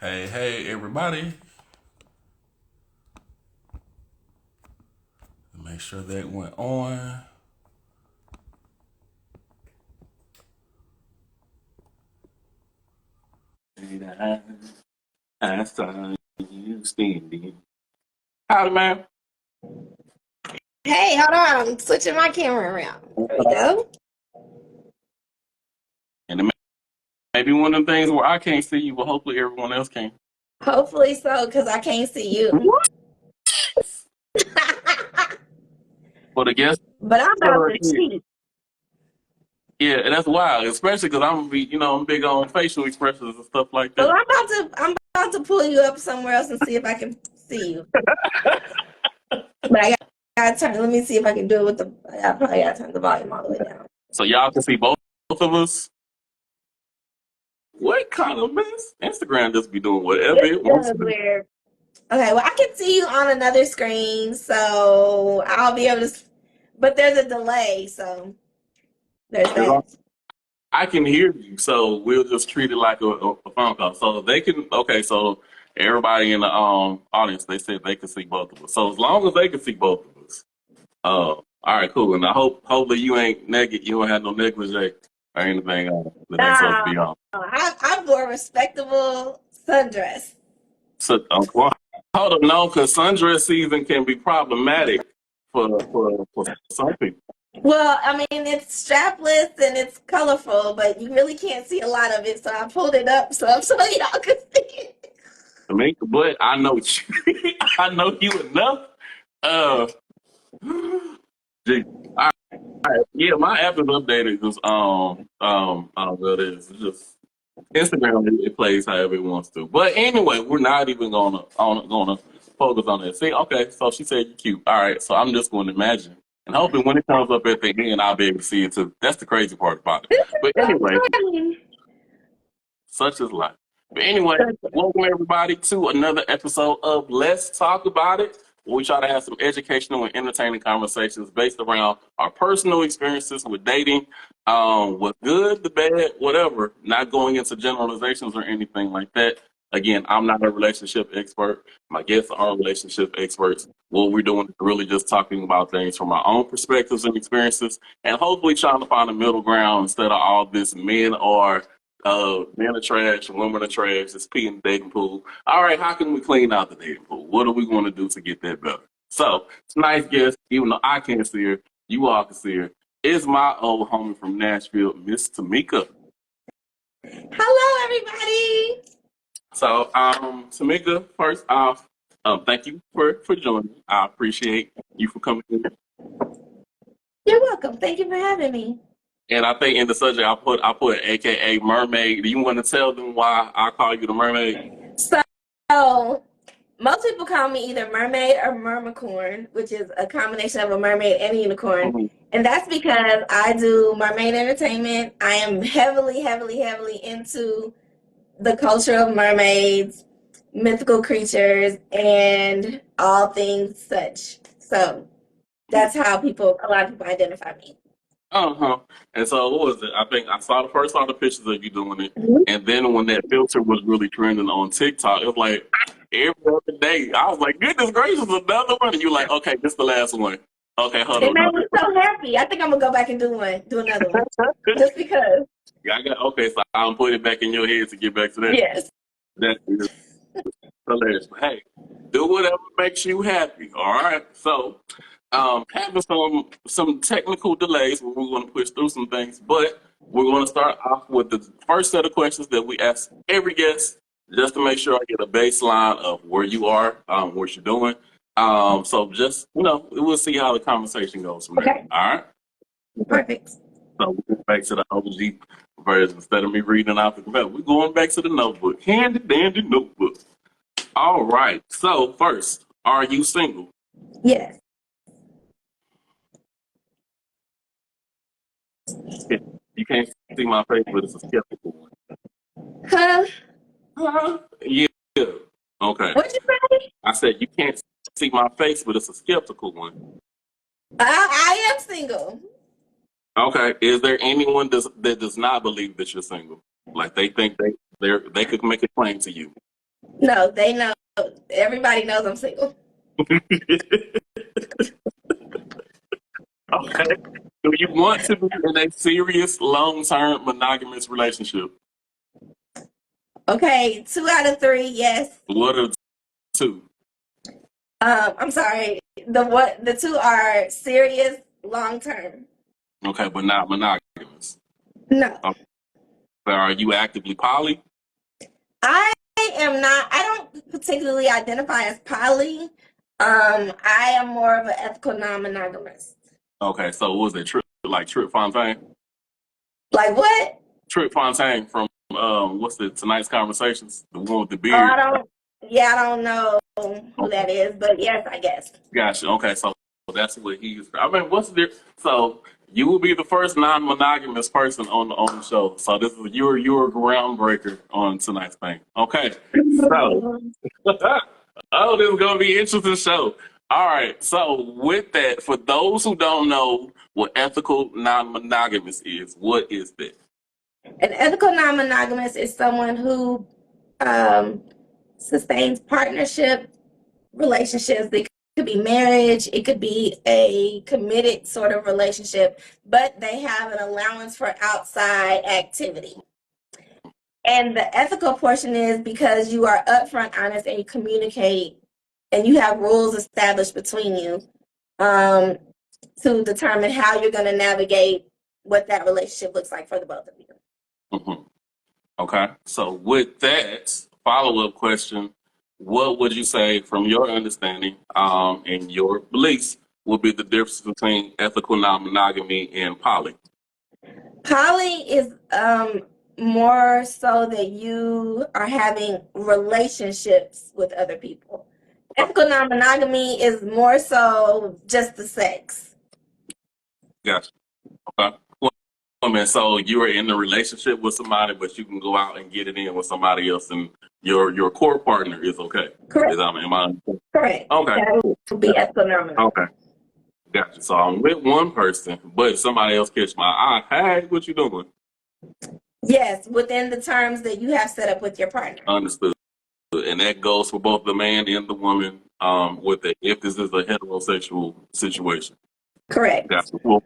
Hey, everybody. Make sure that went on. I saw you standing. Howdy, man. Hey, hold on. I'm switching my camera around. There we go. And it may be one of the things where I can't see you, but hopefully everyone else can. Hopefully so, because I can't see you. What? For the guests, But I'm about to cheat. yeah, and that's wild, especially because I'm big on facial expressions and stuff like Well, that. I'm about to pull you up somewhere else and see if I can see you. But I gotta turn. Let me see if I can do it with the. I probably gotta turn the volume all the way down. So y'all can see both of us. What kind of mess? Instagram just be doing whatever This it wants is to do. weird. Okay, well, I can see you on another screen, so I'll be able to. But there's a delay, so there's that. I can hear you, so we'll just treat it like a phone call. So they can, okay, so everybody in the audience, they said they can see both of us. So as long as they can see both of us, all right, cool. And I hopefully you ain't naked, you don't have no negligee or anything that ain't supposed to Nah, be on. I wore a respectable sundress. So well, hold up, no, because sundress season can be problematic for some people. Well, I mean, it's strapless and it's colorful, but you really can't see a lot of it. So I pulled it up so y'all could see it. I mean, but I know you, I know you enough. Uh, gee, yeah, my app is updated because I don't know what it is. It's just Instagram. It plays however it wants to. But anyway, we're not even gonna focus on that. See, okay, so she said you're cute. All right, so I'm just going to imagine, and hopefully when it comes up at the end, I'll be able to see it too. That's the crazy part about it. This is But so anyway, funny. such is life. But anyway, welcome everybody to another episode of Let's Talk About It, where we try to have some educational and entertaining conversations based around our personal experiences with dating, what's good, the bad, whatever, not going into generalizations or anything like that. Again, I'm not a relationship expert. My guests are relationship experts. What we're doing is really just talking about things from our own perspectives and experiences, and hopefully trying to find a middle ground instead of all this men are trash, women are trash, it's pee in the dating pool. All right, how can we clean out the dating pool? What are we going to do to get that better? So, tonight's guest, even though I can't see her, you all can see her, is my old homie from Nashville, Miss Tamika. Hello, everybody. So, Tamika, first off, thank you for joining me. I appreciate you for coming in. You're welcome. Thank you for having me. And I think in the subject I put AKA mermaid. Do you want to tell them why I call you the mermaid? So most people call me either mermaid or mermicorn, which is a combination of a mermaid and a unicorn. Mhm. And that's because I do mermaid entertainment. I am heavily, heavily, heavily into the culture of mermaids, mythical creatures, and all things such. So that's how a lot of people identify me. Uh-huh. And so what was it? I think I saw the pictures of you doing it. Mhm. And then when that filter was really trending on TikTok, it was like every other day. I was like, goodness gracious, another one. And you're like, okay, this is the last one. Okay, hold It on. No, made me so happy. I think I'm gonna go back and do another one, just because. yeah, okay, so I'm putting it back in your head to get back to that. Yes. That is hilarious. But hey, do whatever makes you happy. All right. So having some technical delays where we're going to push through some things, but we're going to start off with the first set of questions that we ask every guest, just to make sure I get a baseline of where you are, what you're doing. So just we'll see how the conversation goes from there. Okay. All right. Perfect. So we're going back to the OG version instead of me reading off the computer. We're going back to the notebook, handy dandy notebook. All right. So first, are you single? Yes. You can't see my face, but it's a skeptical one. Huh? Yeah. Okay. What'd you say? I said you can't see my face, but it's a skeptical one. I am single. Okay. Is there anyone that does not believe that you're single? Like they think they could make a claim to you. No, they know. Everybody knows I'm single. Okay. Do you want to be in a serious, long-term monogamous relationship? Okay, 2 out of 3, yes. What are the two? I'm sorry. The two are serious, long term. Okay, but not monogamous. No, Okay. Are you actively poly? I am not. I don't particularly identify as poly. I am more of an ethical non-monogamous. Okay, so what was it Trip Fontaine? Like what? Trip Fontaine from what's the tonight's conversations? The one with the Oh, I beard. don't. Yeah, I don't know who Okay, that is, but yes, I guess. gotcha. Okay, so that's what he's. I mean, what's the so you will be the first non-monogamous person on the show. So this is you're a groundbreaker on tonight's thing. Okay, so oh, this is gonna be an interesting show. All right, so with that, for those who don't know what ethical non-monogamous is, what is that? An ethical non-monogamous is someone who um, sustains partnership relationships. They could be marriage, it could be a committed sort of relationship, but they have an allowance for outside activity. And the ethical portion is because you are upfront, honest, and you communicate, and you have rules established between you um, to determine how you're going to navigate what that relationship looks like for the both of you. Mm-hmm. Okay. So with that follow-up question, what would you say from your understanding and your beliefs would be the difference between ethical non-monogamy and poly? Poly is more so that you are having relationships with other people. Ethical non-monogamy is more so just the sex. Gotcha. Okay. Well, so you are in a relationship with somebody, but you can go out and get it in with somebody else, and your core partner is okay. Correct. Is am I? Correct. Okay. That would be ethical non-monogamy. Okay. Gotcha. So I'm with one person, but somebody else catch my eye. Hey, what you doing? Yes, within the terms that you have set up with your partner. Understood. And that goes for both the man and the woman. With it, if this is a heterosexual situation. Correct. Gotcha. Well,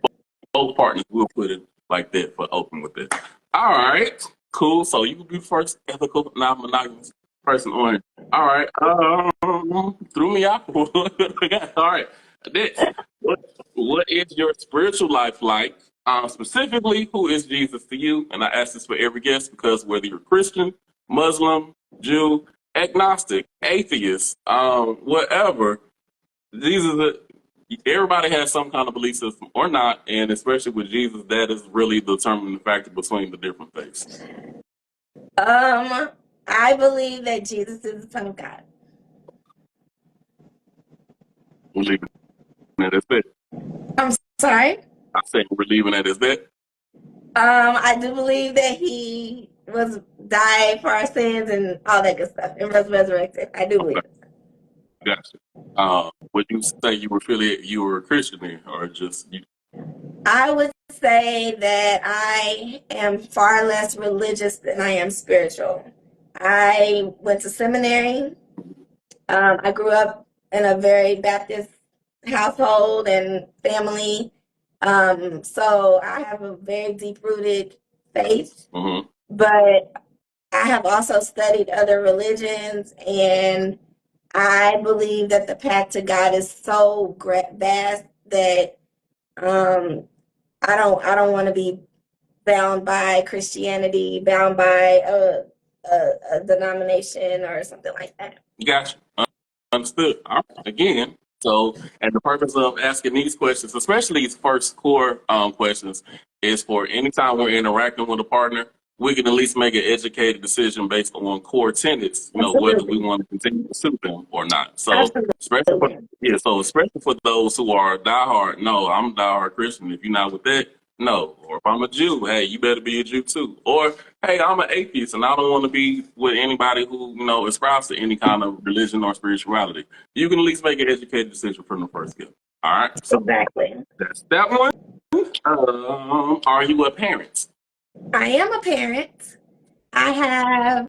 both partners will put it like that for open with it. All right, cool. So you will be the first ethical non-monogamous person on. All right, threw me off. All right, next, what is your spiritual life like? Specifically, who is Jesus to you? And I ask this for every guest because whether you're Christian, Muslim, Jew, agnostic, atheist, whatever, Jesus. Everybody has some kind of belief system or not, and especially with Jesus, that is really the determining factor between the different faiths. I believe that Jesus is the Son of God. We're leaving that as that. I'm sorry. I say we're leaving that as that. I do believe that he was died for our sins and all that good stuff and was resurrected. I do believe Okay, it. gotcha. Would you say you were a Christian then, or just you? I would say that I am far less religious than I am spiritual. I went to seminary. I grew up in a very Baptist household and family. So I have a very deep rooted faith, Mm-hmm. but I have also studied other religions, and I believe that the path to God is so vast that um, I don't want to be bound by Christianity, bound by a denomination or something like that. Gotcha. Understood. All right. Again, so, and the purpose of asking these questions, especially these first core questions, is for anytime we're interacting with a partner, we can at least make an educated decision based on core tenets, whether we Absolutely. want to continue to pursue them or not. So, especially for, Absolutely. especially for those who are diehard, no, I'm a diehard Christian. If you're not with that, no. Or if I'm a Jew, hey, you better be a Jew too. Or hey, I'm an atheist and I don't want to be with anybody who, ascribes to any kind of religion or spirituality. You can at least make an educated decision from the first get. All right. So Exactly. that's that one. Are you a parent? I am a parent. I have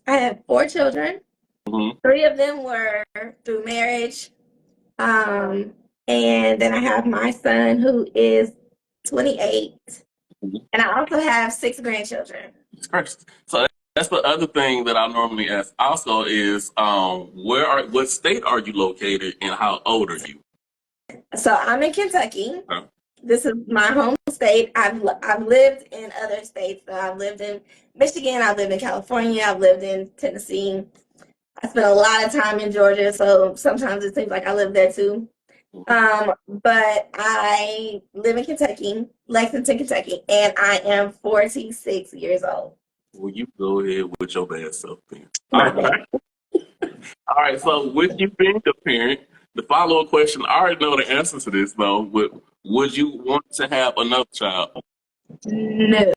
I have 4 children. Mm-hmm. 3 of them were through marriage. And then I have my son who is 28. Mm-hmm. And I also have 6 grandchildren. So that's the other thing that I normally ask also is what state are you located and how old are you? So I'm in Kentucky. Okay. This is my home state. I've lived in other states. So I've lived in Michigan. I've lived in California. I've lived in Tennessee. I spent a lot of time in Georgia, so sometimes it seems like I live there too. But I live in Kentucky, Lexington, Kentucky, and I am 46 years old. Well, you go ahead with your bad self then. My bad. All right, so with you being a parent, the follow-up question, I already know the answer to this though. Would you want to have another child? No,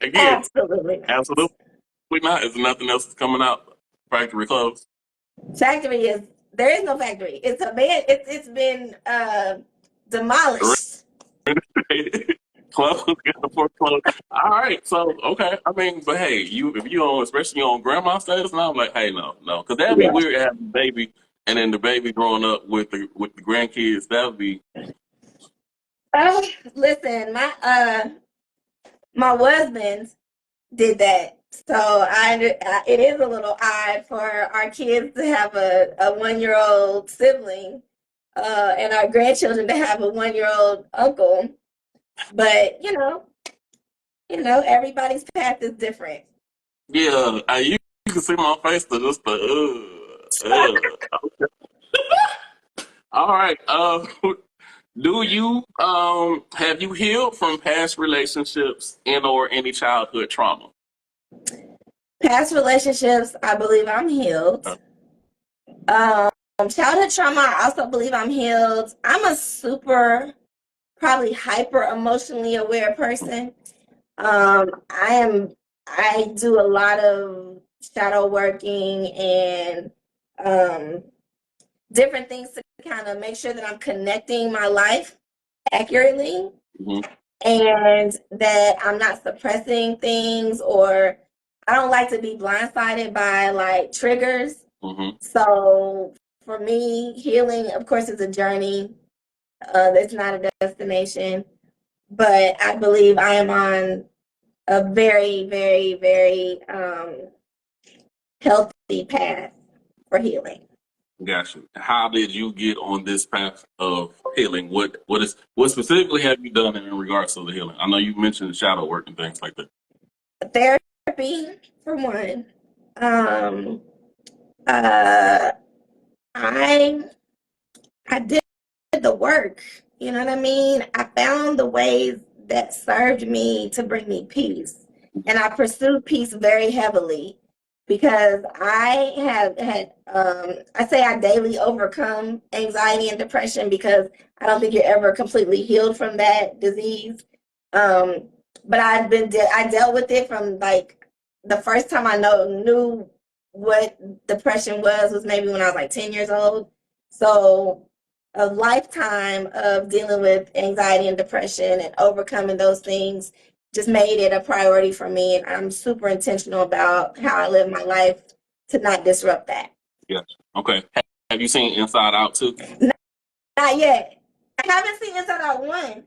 Again, absolutely not. absolutely not. Is nothing else coming out? Factory closed. Factory is there is no factory. It's a man. It's been demolished. Close, get the fork closed. All right, so okay. I mean, but hey, if you on, especially on grandma status, now I'm like, hey, no, because that'd be Yeah. weird having a baby and then the baby growing up with the grandkids. That would be. Listen, my husband did that, so it is a little odd for our kids to have a 1-year-old sibling, and our grandchildren to have a 1-year-old uncle. But everybody's path is different. Yeah, you can see my face to just Okay. All right. Do you have you healed from past relationships and or any childhood trauma? Past relationships, I believe I'm healed. Childhood trauma, I also believe I'm healed. I'm a super, probably hyper emotionally aware person. I do a lot of shadow working and different things to kind of make sure that I'm connecting my life accurately Mm-hmm. and that I'm not suppressing things, or I don't like to be blindsided by like triggers. Mm-hmm. So for me, healing, of course, is a journey. It's not a destination, but I believe I am on a very, very, very healthy path for healing. Gotcha. How did you get on this path of healing? What specifically have you done in regards to the healing? I know you mentioned shadow work and things like that. Therapy, for one. Uh, I I did the work. You know what I mean? I found the ways that served me to bring me peace, and I pursued peace very heavily because I have had I say I daily overcome anxiety and depression because I don't think you're ever completely healed from that disease. Um, but I dealt with it from like the first time I knew what depression was maybe when I was like 10 years old. So a lifetime of dealing with anxiety and depression and overcoming those things just made it a priority for me. And I'm super intentional about how I live my life to not disrupt that. Yeah. Okay. Have you seen Inside Out too? Not yet. I haven't seen Inside Out 1,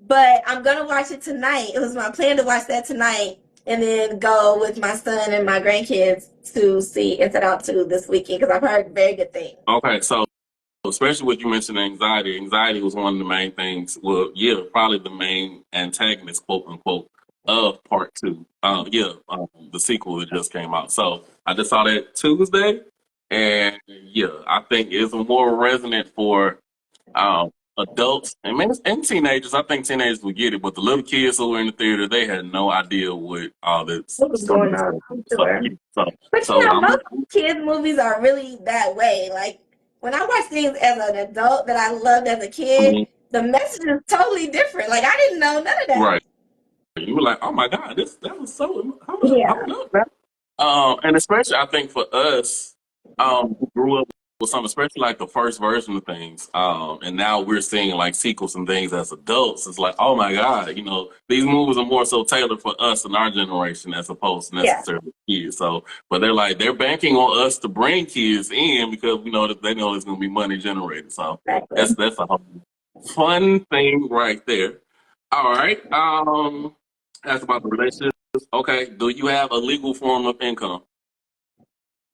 but I'm going to watch it tonight. It was my plan to watch that tonight and then go with my son and my grandkids to see Inside Out 2 this weekend because I've heard very good things. Okay, so especially what you mentioned, anxiety. Anxiety was one of the main things. Well, yeah, probably the main antagonist, quote unquote, of part 2. The sequel that just came out. So I just saw that Tuesday, and yeah, I think it's more resonant for adults and teenagers. I think teenagers will get it, but the little kids who were in the theater, they had no idea what all this. What was going on? I'm sure. But most kids' movies are really that way. Like when I watch things as an adult that I loved as a kid, the message is totally different. Like I didn't know none of that. Right. You were like, oh my God, that was so. Yeah. And especially I think for us, who grew up with some, especially like the first version of things. And now we're seeing like sequels and things as adults. It's like, oh my God, these movies are more so tailored for us in our generation as opposed to Yeah, necessarily kids. So, but they're banking on us to bring kids in because we know that they know there's going to be money generated. So exactly. that's a whole fun thing right there. All right. Ask about the relationships. Okay. Do you have a legal form of income?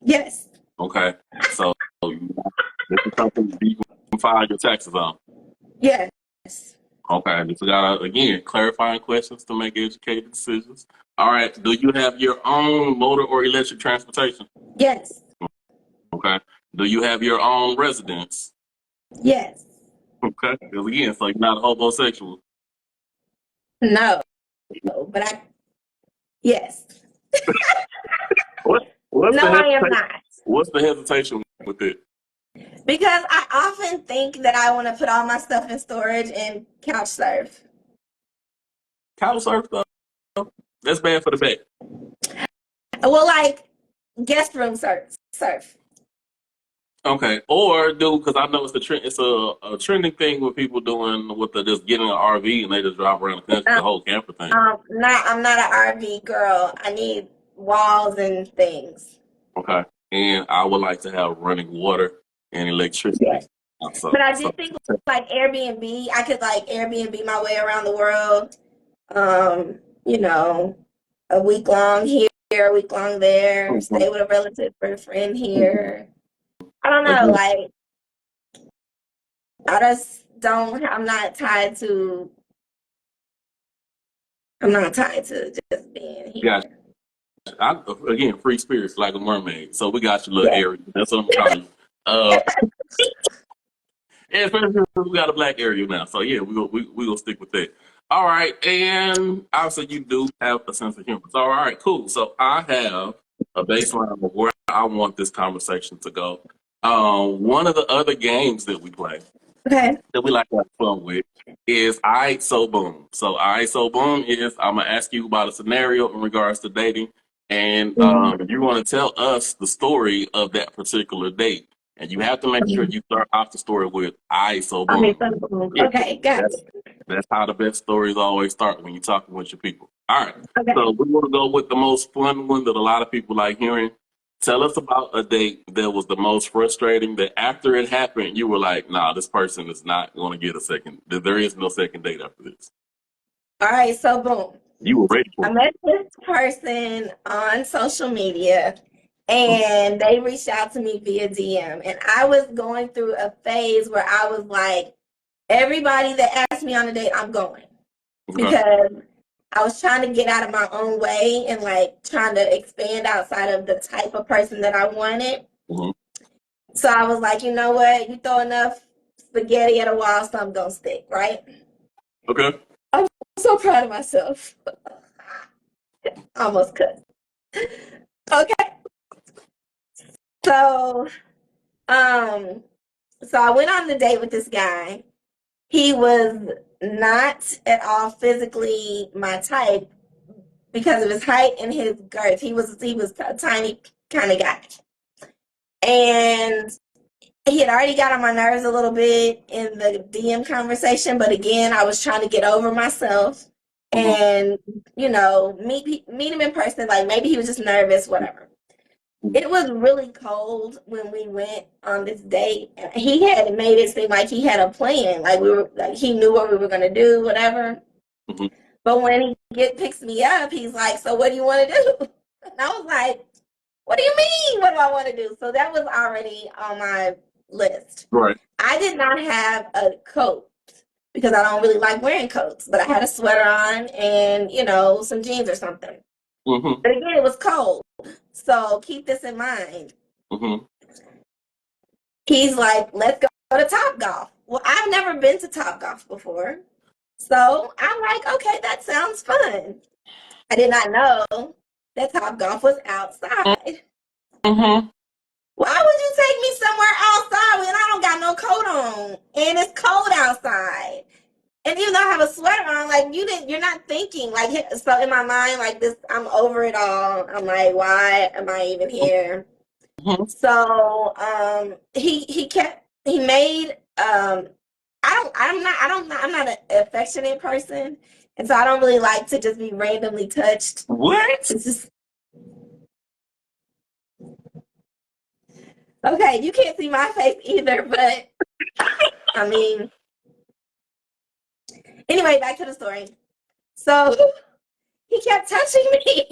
Yes. Okay. So this is something you can file your taxes on. Yes. Okay. This got again clarifying questions to make educated decisions. All right. Do you have your own motor or electric transportation? Yes. Okay. Do you have your own residence? Yes. Okay. Because again, so you're not a homosexual. No. But yes. What? What's No, the I am hesitation? not. What's the hesitation with it? Because I often think that I want to put all my stuff in storage and couch surf. Couch surf stuff. That's bad for the back. Well, like guest room surf. Okay, or do because I know it's the trend. It's a trending thing with people doing with the just getting an RV and they just drive around the country, the whole camper thing. I'm not an RV girl. I need walls and things. Okay, and I would like to have running water and electricity. Yes. Also, But I do think like Airbnb, I could like Airbnb my way around the world. You know, a week long here, a week long there, stay with a relative or a friend here. I don't know, like I just don't I'm not tied to just being here. again, free spirits like a mermaid. So we got your little Yeah. area. That's what I'm calling you. And especially we got a black area now. So yeah, we gonna stick with that. All right, and obviously you do have a sense of humor. So all right, cool. So I have a baseline of where I want this conversation to go. One of the other games that we play Okay. that we like to have fun with is I So Boom. So I So Boom is I'm gonna ask you about a scenario in regards to dating, and you're gonna tell us the story of that particular date. And you have to make sure you start off the story with I So Boom. Yeah, Okay, got that's it. that's how the best stories always start when you're talking with your people. All right. Okay. So we're gonna go with the most fun one that a lot of people like hearing. Tell us about a date that was the most frustrating that after it happened, you were like, nah, this person is not going to get a second. There is no second date after this. All right, so boom. You were ready for I it. met this person on social media and they reached out to me via DM. And I was going through a phase where I was like, everybody that asked me on a date, I'm going. Okay. Because I was trying to get out of my own way and like trying to expand outside of the type of person that I wanted. Mhm. So I was like, you know what? You throw enough spaghetti at a wall, something's gonna stick, right? Okay. I'm so proud of myself. Almost cut. Okay. So, so I went on the date with this guy. He was not at all physically my type because of his height and his girth. He was a tiny kind of guy. And he had already got on my nerves a little bit in the DM conversation, but again, I was trying to get over myself and, meet him in person. Like maybe he was just nervous, whatever. It was really cold when we went on this date. He had made it seem like he had a plan, like he knew what we were gonna do, whatever. Mhm. But when picks me up, he's like, "So what do you want to do?" And I was like, "What do you mean? What do I want to do?" So that was already on my list. Right. I did not have a coat because I don't really like wearing coats, but I had a sweater on and some jeans or something. Mm-hmm. But again, it was cold. So keep this in mind. Mm-hmm. He's like, let's go to Topgolf. Well, I've never been to Topgolf before. So I'm like, okay, that sounds fun. I did not know that Topgolf was outside. Mm-hmm. Why would you take me somewhere outside when I don't got no coat on and it's cold outside? And even though I have a sweater on, like you're not thinking like so in my mind like this. I'm over it all. I'm like, why am I even here? So he made I'm not an affectionate person, and so I don't really like to just be randomly touched. What? It's just okay. You can't see my face either, but I mean, anyway, back to the story. So he kept touching me,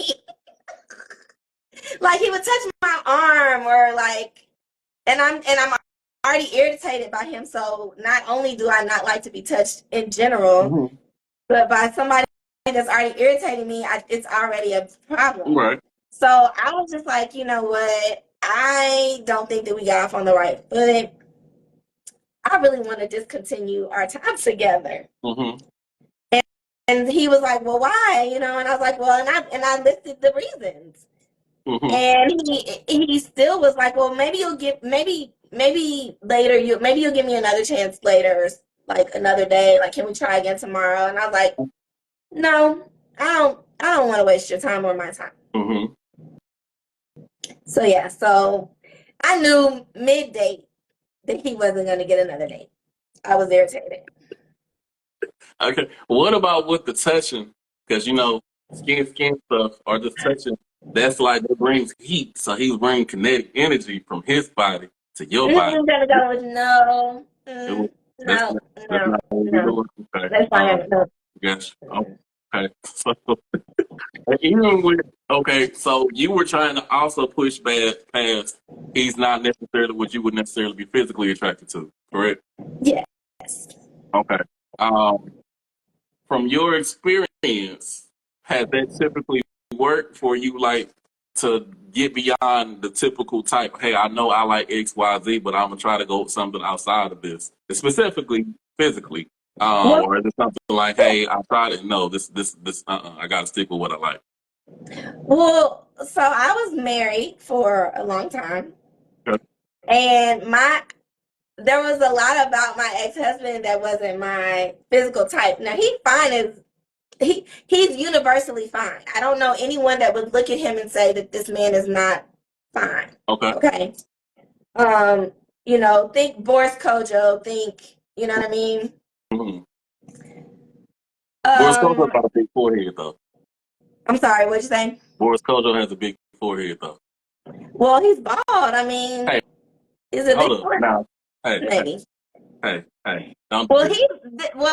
like he would touch my arm or like, and I'm already irritated by him. So not only do I not like to be touched in general, but by somebody that's already irritating me, it's already a problem. Right. So I was just like, you know what? I don't think that we got off on the right foot. I really want to discontinue our time together. And he was like, well, why? You know, and I was like, well, and I listed the reasons. And he still was like, well, maybe you'll give maybe later you'll give me another chance later, like another day. Like, can we try again tomorrow? And I was like, no, I don't want to waste your time or my time. So yeah, so I knew mid-date that he wasn't going to get another date. I was irritated. Okay. What about with the touching? Because skin stuff or just touching, that's like it brings heat. So he was bringing kinetic energy from his body to your body. I'm gonna go with no. That's No, not what we're doing. Okay. that's fine. No. Yes. Okay. So even with so you were trying to also push past he's not necessarily what you would necessarily be physically attracted to, correct? Yes. Okay. From your experience, has that typically worked for you, like to get beyond the typical type? Hey, I know I like X, Y, Z, but I'm gonna try to go with something outside of this, specifically physically. Well, Or is it something like, hey, I tried it. No, this. I gotta stick with what I like. well, so I was married for a long time, Okay. and there was a lot about my ex-husband that wasn't my physical type. Now he's universally fine. I don't know anyone that would look at him and say that this man is not fine. Okay. Okay. Think Boris Kojo, you know what I mean? Boris Kojo got a big forehead, though. I'm sorry, what'd you say? Boris Kojo has a big forehead, though. Well, he's bald. I mean, hey, is it hold up now? Maybe. Hey. Don't well,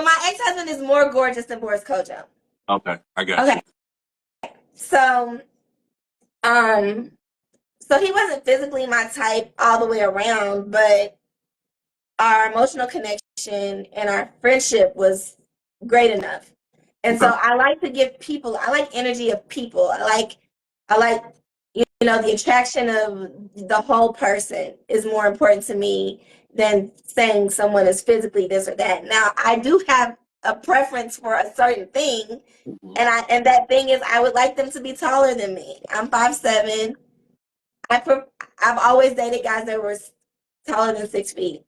my ex-husband is more gorgeous than Boris Kojo. Okay, I got you. So, so he wasn't physically my type all the way around, but our emotional connection and our friendship was great enough. And so I like to give people, I like energy of people. I like, the attraction of the whole person is more important to me than saying someone is physically this or that. Now, I do have a preference for a certain thing, and that thing is I would like them to be taller than me. I'm 5'7". I've always dated guys that were taller than 6 feet.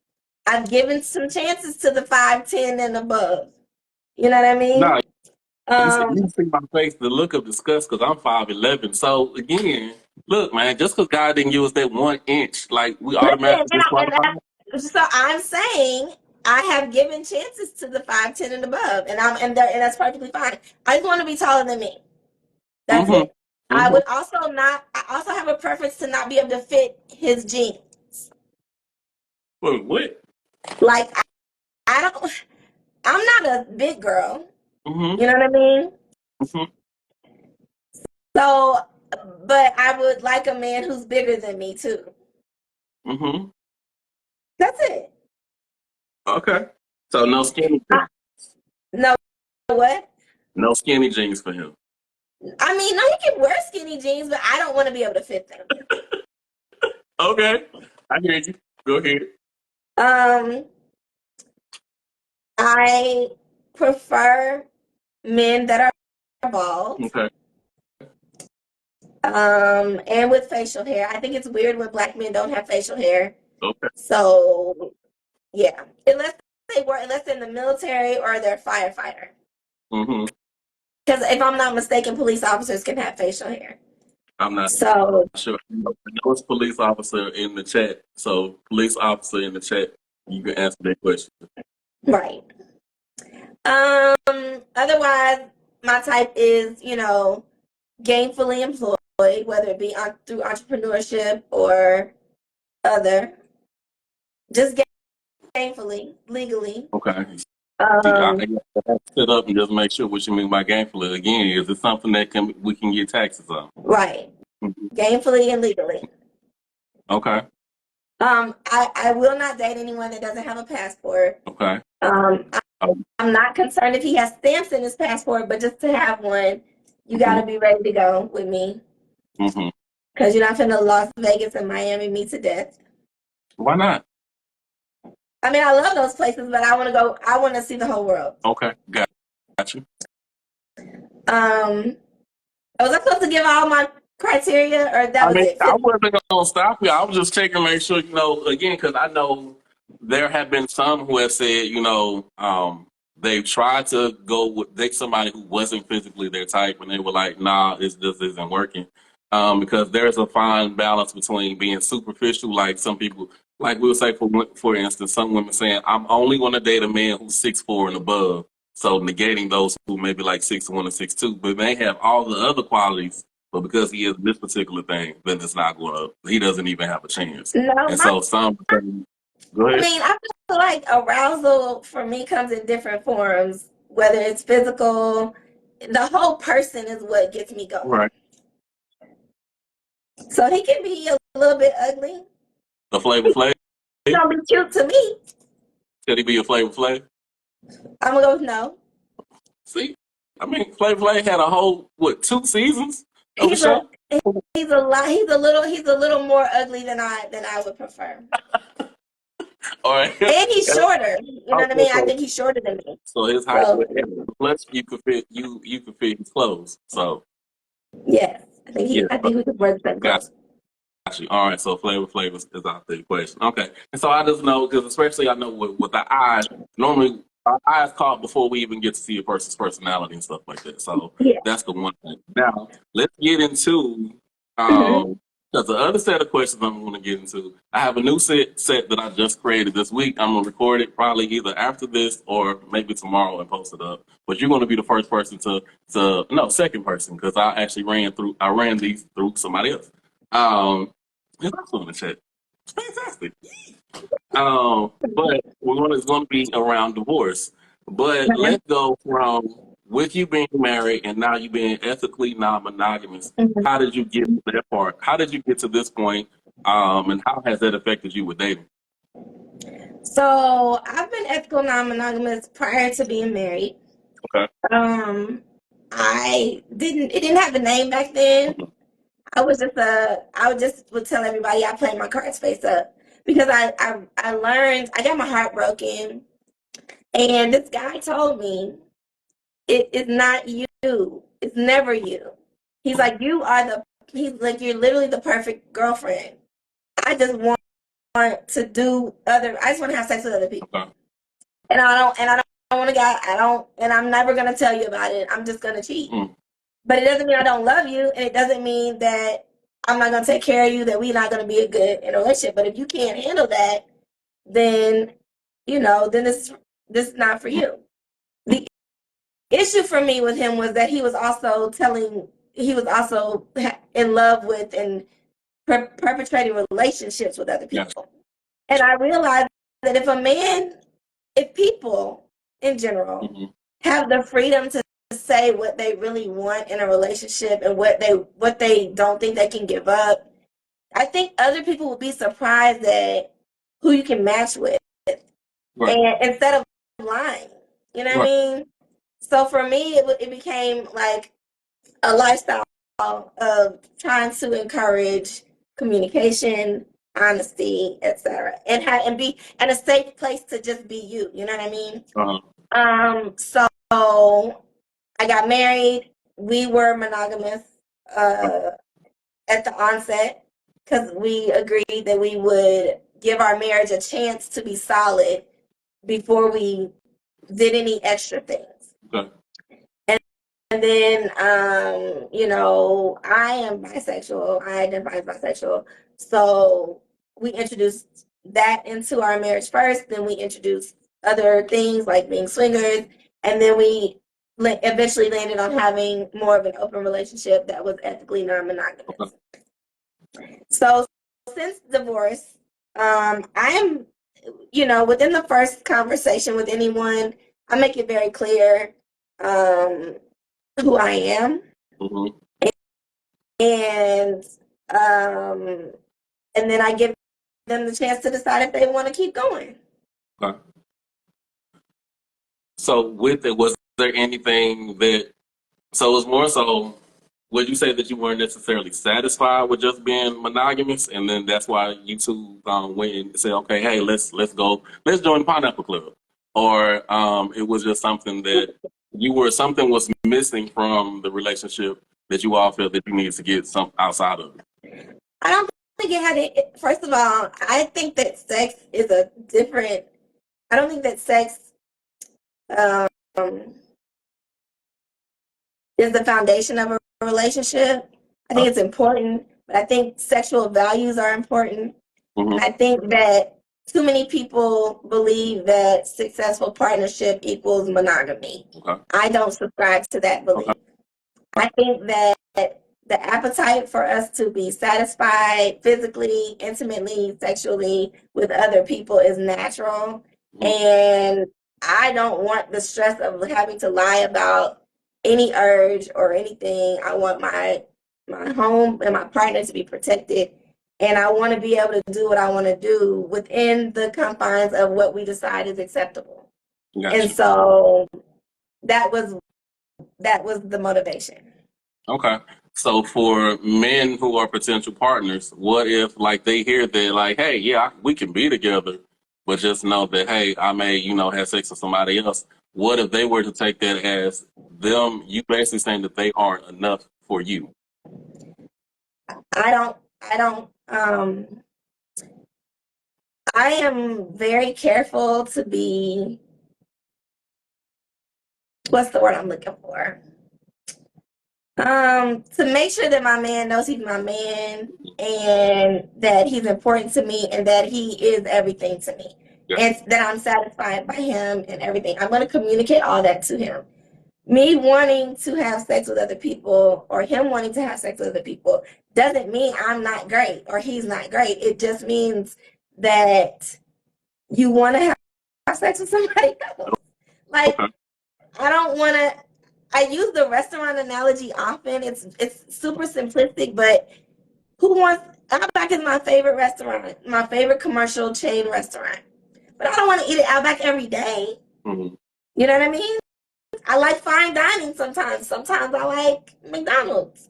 I've given some chances to the 5'10" and above. You know what I mean? No, you see my face, the look of disgust, because I'm 5'11". So again, look, man, just because God didn't give us that 1 inch, like we automatically disqualify. So I'm saying I have given chances to the 5'10" and above, and that's perfectly fine. I just want to be taller than me. That's it. I would also I also have a preference to not be able to fit his jeans. Wait, what? Like I'm not a big girl. You know what I mean? So, but I would like a man who's bigger than me too. That's it. Okay. So no skinny jeans. No what? No skinny jeans for him. I mean, no, he can wear skinny jeans, but I don't want to be able to fit them. Okay. I hear you. Go ahead. I prefer men that are bald. Okay. And with facial hair. I think it's weird when Black men don't have facial hair. Okay. So, yeah. Unless they're in the military or they're a firefighter. Because if I'm not mistaken, police officers can have facial hair. I'm not So sure. I know it's police officer in the chat. So police officer in the chat, you can answer that question. right. Otherwise, my type is, gainfully employed, whether it be through entrepreneurship or other, just gainfully, legally. Okay. I Um, sit up and just make sure what you mean by gainfully. Again, is it something that we can get taxes on? right. Mhm. Gainfully and legally. Okay. I will not date anyone that doesn't have a passport. Okay. Um, Um, I'm not concerned if he has stamps in his passport, but just to have one, you got to be ready to go with me. mhm. Because you're not finna Las Vegas and Miami me to death. Why not? I mean, I love those places, but I want to see the whole world. Okay. Got you. Was I supposed to give all my criteria, or that I was mean, it? I wasn't gonna stop you. I was just checking, make sure again, because I know there have been some who have said, they've tried to go with somebody who wasn't physically their type, and they were like, "Nah, this isn't working," because there's a fine balance between being superficial, like some people, like we'll say, for instance, some women saying, "I'm only going to date a man who's 6'4" and above," so negating those who maybe like 6'1" and 6'2", but they have all the other qualities. But because he is this particular thing, then it's not going to. He doesn't even have a chance. No, And so some. Go I ahead. mean, I feel like arousal for me comes in different forms, whether it's physical. The whole person is what gets me going. Right. So he can be a little bit ugly. The Flavor Flav. He's gonna be cute to me. Could he be a Flavor Flav? I'm gonna go with no. See, I mean, Flavor Flav had a whole 2 seasons of the He's a show. he's a lot. He's a little more ugly than I would prefer. All right. And he's shorter. You know what I Okay, mean? I think he's shorter than me. so his height, So plus you could fit you could fit his clothes. So yes, yeah, I think we could wear the same got clothes. you. All right, so Flavor is out the equation. Okay, and so I just know because especially I know with the eyes, normally our eyes caught before we even get to see a person's personality and stuff like that. So Yeah. that's the one thing. Now let's get into Mm-hmm. because the other set of questions I'm going to get into. I have a new set that I just created this week. I'm going to record it probably either after this or maybe tomorrow and post it up. But you're going to be the first person second person because I ran these through somebody else. It's also in the chat. It's fantastic. But it's going to be around divorce. But let's go from with you being married and now you being ethically non-monogamous. Mm-hmm. How did you get to that part? How did you get to this point? And how has that affected you with dating? So I've been ethical non-monogamous prior to being married. Okay. It didn't have a name back then. I would tell everybody I played my cards face up because I learned, I got my heart broken, and this guy told me it is not you. It's never you. He's like, he's like, you're literally the perfect girlfriend. I just want I just want to have sex with other people. Okay. And I don't want a guy, and I'm never going to tell you about it. I'm just going to cheat. But it doesn't mean I don't love you, and it doesn't mean that I'm not going to take care of you, that we're not going to be in a relationship. But if you can't handle that, then, then this is not for you. The issue for me with him was that he was also in love with and perpetrating relationships with other people. Yes. And I realized that if people in general have the freedom to say what they really want in a relationship and what they don't think they can give up, I think other people will be surprised at who you can match with. Right. And instead of lying, you know what I mean? So for me, it became like a lifestyle of trying to encourage communication, honesty, etc., and be a safe place to just be you. You know what I mean? So I got married. We were monogamous at the onset because we agreed that we would give our marriage a chance to be solid before we did any extra things. Okay. then, I am bisexual. I identify as bisexual. So we introduced that into our marriage first. Then we introduced other things like being swingers. And then we eventually landed on having more of an open relationship that was ethically non-monogamous. So since divorce, I am, within the first conversation with anyone, I make it very clear who I am. Mm-hmm. And then I give them the chance to decide if they want to keep going. Okay. So with it, was there anything that, so it was more so, would you say that you weren't necessarily satisfied with just being monogamous, and then that's why you two went and said, okay, hey, let's go, let's join the Pineapple Club, or it was just something that something was missing from the relationship that you all felt that you needed to get some outside of it? I don't think it had it. First of all, I think that sex is a different. I don't think that sex um, is the foundation of a relationship. I think it's important, but I think sexual values are important. Mm-hmm. And I think that too many people believe that successful partnership equals monogamy. Okay. I don't subscribe to that belief. Okay. I think that the appetite for us to be satisfied physically, intimately, sexually with other people is natural. Mm-hmm. And I don't want the stress of having to lie about any urge or anything. I want my home and my partner to be protected. And I want to be able to do what I want to do within the confines of what we decide is acceptable. Gotcha. And so that was the motivation. Okay. So for men who are potential partners, what if like they hear that like, hey, yeah, we can be together, but just know that, hey, I may, have sex with somebody else. What if they were to take that as them, you basically saying that they aren't enough for you? I am very careful to be, what's the word I'm looking for? To make sure that my man knows he's my man and that he's important to me and that he is everything to me. Yeah. And that I'm satisfied by him and everything. I'm going to communicate all that to him. Me wanting to have sex with other people or him wanting to have sex with other people doesn't mean I'm not great or he's not great. It just means that you want to have sex with somebody else. Like, I don't want to. I use the restaurant analogy often. It's super simplistic, but who wants? Outback is my favorite restaurant, my favorite commercial chain restaurant. But I don't want to eat at Outback every day. Mm-hmm. You know what I mean? I like fine dining sometimes. Sometimes I like McDonald's.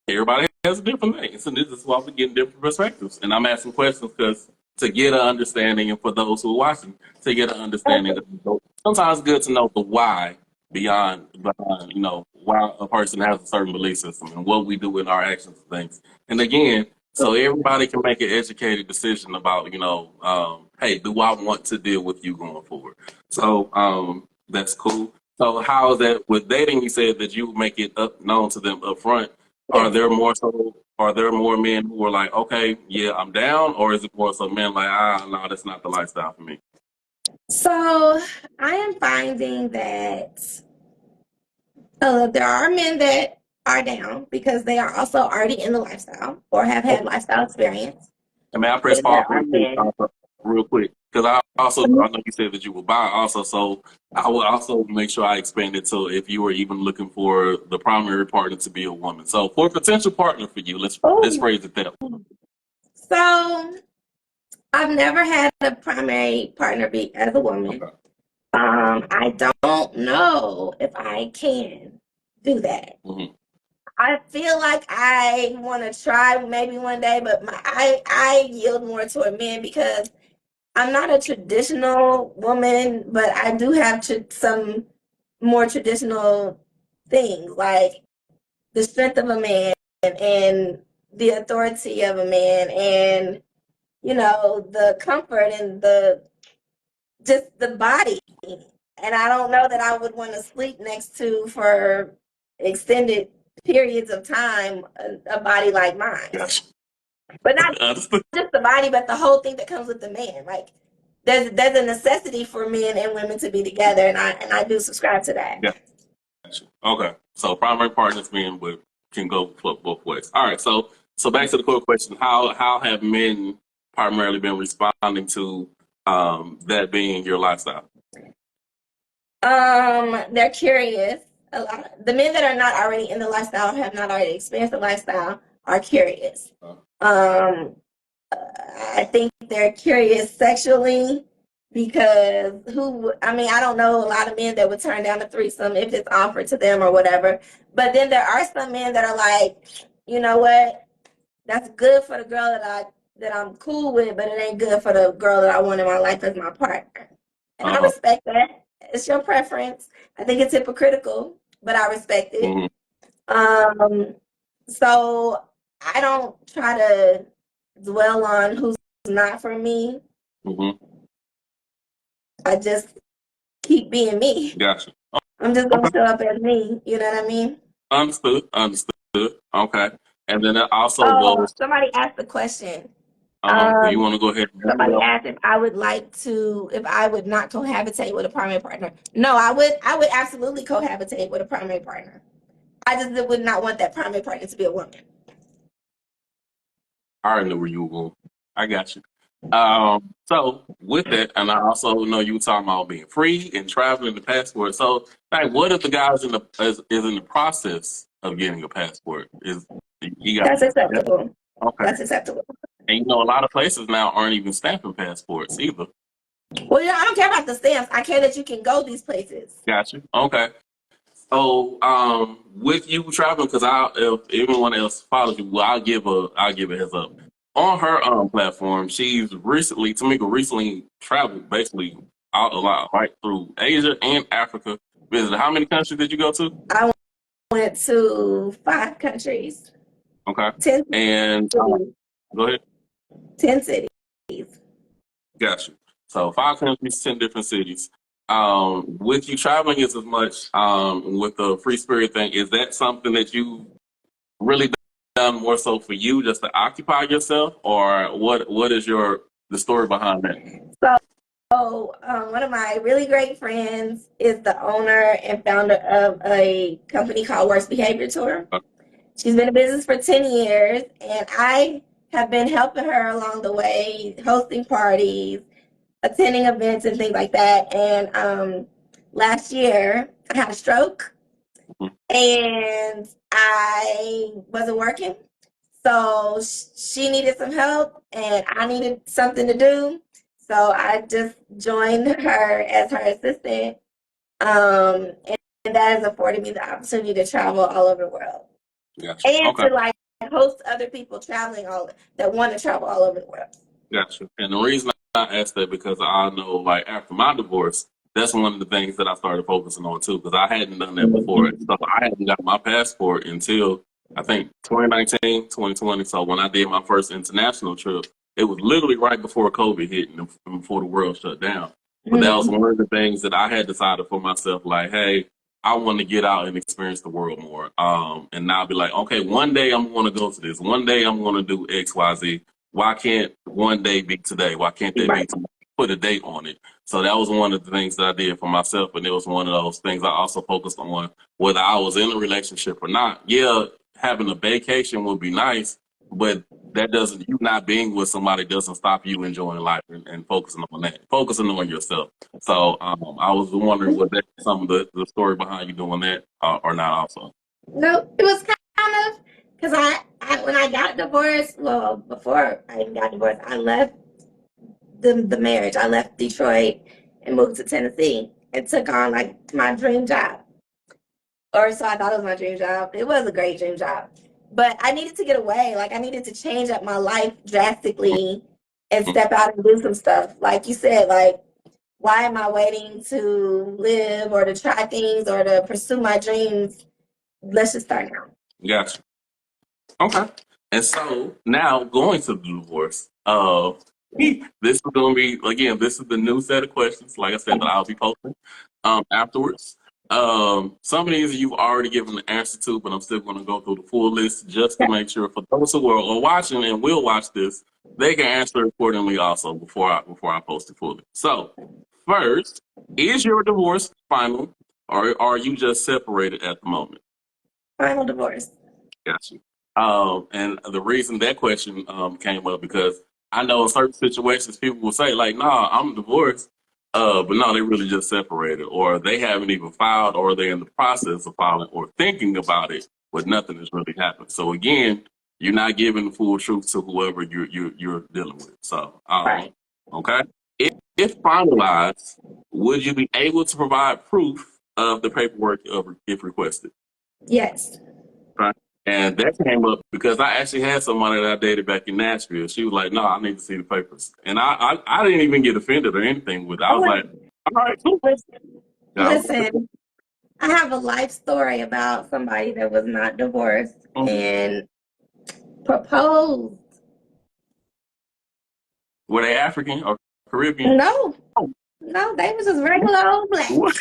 Everybody has a different thing. So this is why we're getting different perspectives. And I'm asking questions because to get an understanding, and for those who are watching, to get an understanding, sometimes it's good to know the why behind why a person has a certain belief system and what we do in our actions and things. And again, so everybody can make an educated decision about, hey, do I want to deal with you going forward? So that's cool. So how is that with dating? You said that you make it known to them up front. Are there more men who are like, okay, yeah, I'm down, or is it more so men like, no, that's not the lifestyle for me? So I am finding that there are men that are down because they are also already in the lifestyle or have had lifestyle experience. And may I press pause real quick? Because I know you said that you were bi also, so I will also make sure I expand it to if you were even looking for the primary partner to be a woman. So for a potential partner for you, let's phrase it that way. So I've never had a primary partner be as a woman. Okay. I don't know if I can do that. Mm-hmm. I feel like I want to try maybe one day, but I yield more toward men because I'm not a traditional woman, but I do have some more traditional things like the strength of a man and the authority of a man and the comfort and just the body and I don't know that I would want to sleep next to for extended periods of time a body like mine. Gotcha. But not just the body, but the whole thing that comes with the man. Like there's a necessity for men and women to be together, and I do subscribe to that. Gotcha. Okay. So primary partners men would can go both ways. All right. So back to the core question: How have men primarily been responding to that being your lifestyle? They're curious. A lot. The men that are not already in the lifestyle, have not already experienced the lifestyle, are curious. I think they're curious sexually because I don't know a lot of men that would turn down a threesome if it's offered to them or whatever. But then there are some men that are like, you know what, that's good for the girl that I'm cool with, but it ain't good for the girl that I want in my life as my partner. And I respect that. It's your preference. I think it's hypocritical, but I respect it. So I don't try to dwell on who's not for me. I just keep being me. Gotcha. I'm just gonna show up as me. You know what I mean? Understood. Okay. And then it also goes. Somebody asked the question. You want to go ahead? Somebody asked if I would not cohabitate with a primary partner. No, I would absolutely cohabitate with a primary partner. I just would not want that primary partner to be a woman. I already know where you were going. I got you. So with that, and I also know you were talking about being free and traveling the passport. So, like, what if the guy is in the process of getting a passport? That's acceptable. Okay. That's acceptable. And a lot of places now aren't even stamping passports either. Well, I don't care about the stamps. I care that you can go these places. Gotcha. Okay. So, with you traveling, because if anyone else follows you, well, I'll give a heads up. On her platform, Tamika recently traveled basically out a lot, right through Asia and Africa. Visited how many countries did you go to? I went to 5 countries. Okay. 10 and go ahead. 10 cities. Gotcha. So 5 countries, 10 different cities. With you traveling as much with the free spirit thing, is that something that you really done more so for you just to occupy yourself, or what is the story behind that? So one of my really great friends is the owner and founder of a company called Worst Behavior Tour. She's been in business for 10 years, and I have been helping her along the way, hosting parties, attending events, and things like that. And last year, I had a stroke, and I wasn't working. So she needed some help, and I needed something to do. So I just joined her as her assistant, and that has afforded me the opportunity to travel all over the world. Gotcha. And to host other people traveling that want to travel all over the world. Gotcha. And the reason I asked that because I know, after my divorce, that's one of the things that I started focusing on too, because I hadn't done that before. So I hadn't got my passport until I think 2019, 2020. So when I did my first international trip, it was literally right before COVID hit and before the world shut down. But that was one of the things that I had decided for myself, hey, I want to get out and experience the world more. And now be like, okay, one day I'm going to go to this. One day I'm going to do X, Y, Z. Why can't one day be today? Why can't they be tomorrow? Put a date on it. So that was one of the things that I did for myself. And it was one of those things I also focused on, whether I was in a relationship or not. Yeah, having a vacation would be nice, but you not being with somebody doesn't stop you enjoying life and focusing on that, focusing on yourself. So I was wondering, was that some of the story behind you doing that or not also? No, it was kind of because I when I got divorced, well, before I even got divorced, I left the marriage. I left Detroit and moved to Tennessee and took on my dream job. Or so I thought it was my dream job. It was a great dream job. But I needed to get away. I needed to change up my life drastically and step out and do some stuff. Like you said, why am I waiting to live or to try things or to pursue my dreams? Let's just start now. Gotcha. Okay. And so now going to the divorce, this is going to be, again, this is the new set of questions, like I said, that I'll be posting. afterwards. Some of these you've already given the answer to, but I'm still going to go through the full list just to make sure for those who are watching and will watch this, they can answer accordingly also before I post it fully. So, first, is your divorce final, or are you just separated at the moment? Final divorce. Gotcha. And the reason that question came up because I know in certain situations people will say like, "Nah, I'm divorced," but no, they really just separated, or they haven't even filed, or they're in the process of filing, or thinking about it, but nothing has really happened. So again, you're not giving the full truth to whoever you're dealing with. So, Right. okay, if finalized, would you be able to provide proof of the paperwork if requested? Yes. Right. And that came up because I actually had somebody that I dated back in Nashville. She was like, "No, I need to see the papers," and I didn't even get offended or anything with it. I was like, "All right, cool." Yeah, Listen, I have a life story about somebody that was not divorced and proposed. were they African or Caribbean? No, they was just regular old black. What?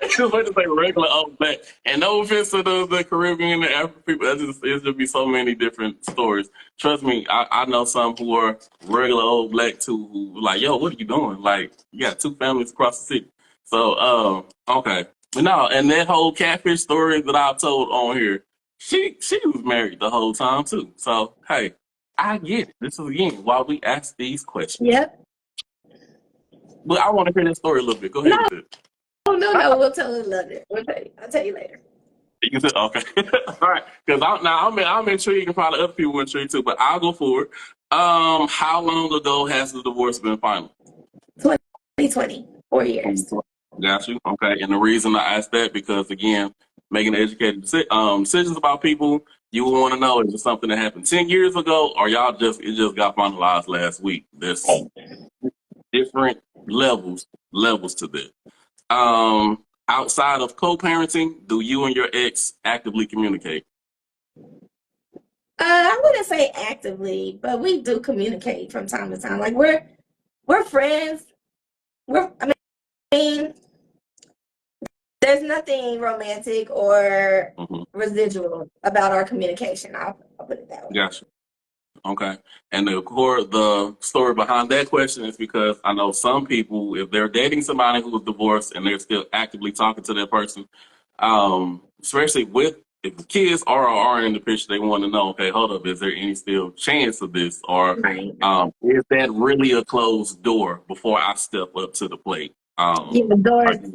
Just want to say regular old black. And no offense to the Caribbean and African people, it's just be so many different stories. Trust me, I know some who are regular old black too, who like, "Yo, what are you doing?" Like, you got two families across the city. So, okay, but no, and that whole catfish story that I told on here, she was married the whole time too. So, hey, I get it. This is again why we ask these questions. Yep. But I want to hear that story a little bit. Go ahead with it. No, we'll tell you later. I'll tell you later. You said okay, all right. Because I'm intrigued, and probably other people are intrigued too. But I'll go for it. How long ago has the divorce been final? 2020, 4 years. Got you. Okay, and the reason I asked that because again, making educated decisions about people, you want to know is it something that happened 10 years ago, or it just got finalized last week. There's different levels to that. Outside of co-parenting, do you and your ex actively communicate? I wouldn't say actively, but we do communicate from time to time. Like we're friends. I mean, there's nothing romantic or residual about our communication. I'll put it that way. Gotcha. Okay. And the story behind that question is because I know some people, if they're dating somebody who is divorced and they're still actively talking to that person, especially if the kids are in the picture, they want to know, okay, hold up, is there any still chance of this? Or is that really a closed door before I step up to the plate? The door is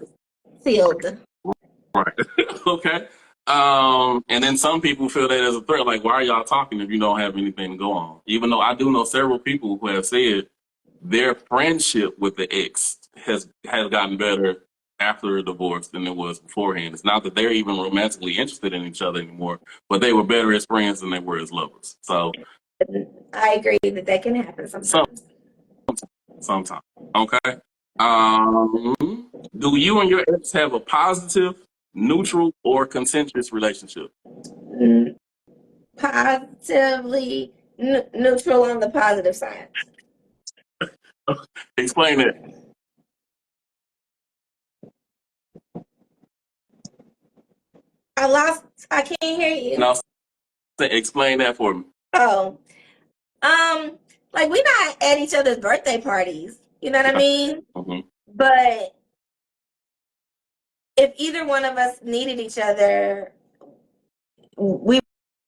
sealed. Right. Okay. And then some people feel that as a threat. Like, why are y'all talking if you don't have anything to go on? Even though I do know several people who have said their friendship with the ex has gotten better after a divorce than it was beforehand. It's not that they're even romantically interested in each other anymore, but they were better as friends than they were as lovers. So I agree that can happen sometimes. Sometimes. Okay. Do you and your ex have a positive, neutral, or contentious relationship? Positively neutral on the positive side. Explain it. I can't hear you. No, explain that for me. Oh, like we're not at each other's birthday parties. You know what I mean? But if either one of us needed each other, we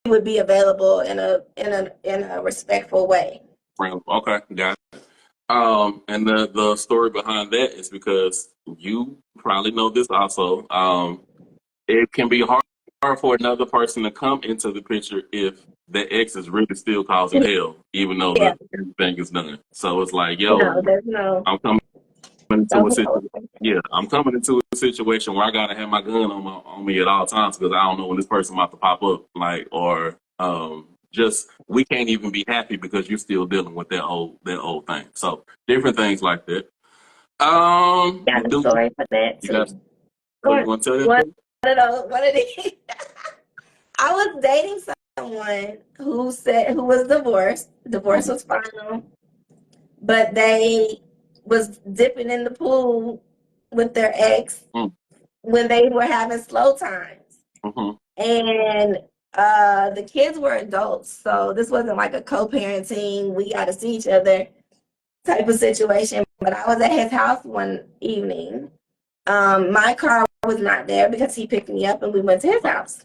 would be available in a respectful way. Okay, got it. And the story behind that is because you probably know this also. It can be hard for another person to come into the picture if the ex is really still causing hell, even though everything is done. So it's like, yo, I'm coming into a situation. Yeah, I'm coming into a situation where I gotta have my gun on me at all times because I don't know when this person about to pop up, like, or just we can't even be happy because you're still dealing with that old thing. So different things like that. Got a story for that too. You want to tell that? One of these. I was dating someone who was divorced. Divorce was final, but they was dipping in the pool with their ex when they were having slow times. And the kids were adults, so this wasn't like a co-parenting, we got to see each other type of situation. But I was at his house one evening. My car was not there because he picked me up and we went to his house.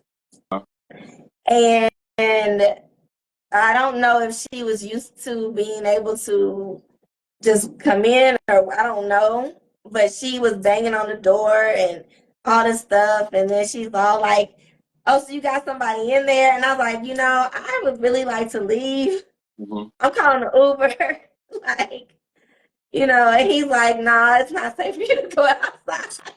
And I don't know if she was used to being able to just come in, or I don't know, but she was banging on the door and all this stuff. And then she's all like, "Oh, so you got somebody in there?" And I was like, I would really like to leave. I'm calling an Uber. Like, and he's like, "Nah, it's not safe for you to go outside."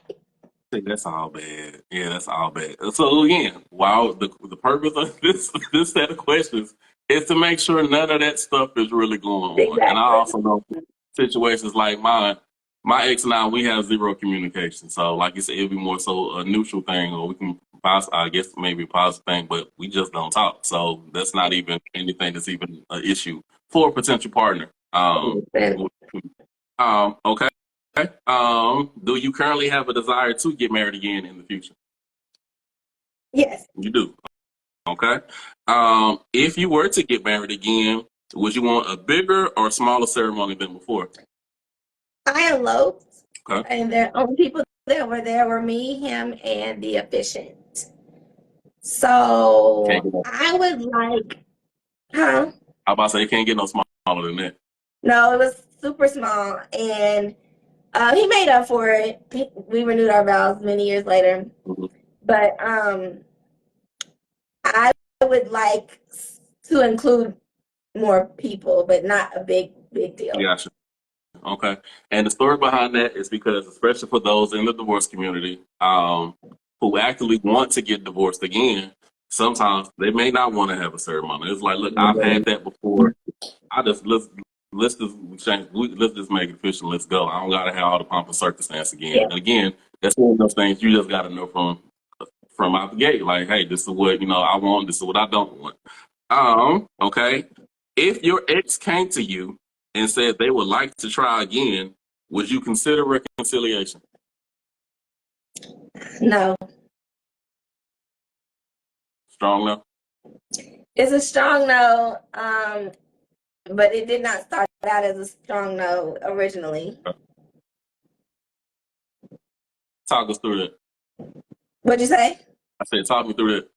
That's all bad. Yeah, that's all bad. So again, while the purpose of this set of questions is to make sure none of that stuff is really going on. Exactly. And I also know situations like mine, my ex and I, we have zero communication. So like you said, it'd be more so a neutral thing, or we can I guess maybe a positive thing, but we just don't talk. So that's not even anything that's even an issue for a potential partner. Okay. Do you currently have a desire to get married again in the future? Yes. You do. Okay. If you were to get married again, would you want a bigger or smaller ceremony than before? I eloped. Okay. And the only people that were there were me, him, and the officiant. So I would like, How about say you can't get no smaller than that? No, it was super small, and he made up for it. We renewed our vows many years later. But I would like to include more people, but not a big deal. Gotcha. Okay. And the story behind that is because, especially for those in the divorce community who actively want to get divorced again, sometimes they may not want to have a ceremony. It's like, look, I've had that before. Let's just make it official. Let's go. I don't gotta have all the pomp and circumstance again. Yeah. And again, that's one of those things you just gotta know from out the gate. Like, hey, this is what I want. This is what I don't want. Okay. If your ex came to you and said they would like to try again, would you consider reconciliation? No. Strong no? It's a strong no, but it did not start out as a strong no originally. Okay. Talk us through that. What'd you say? I said, talk me through that.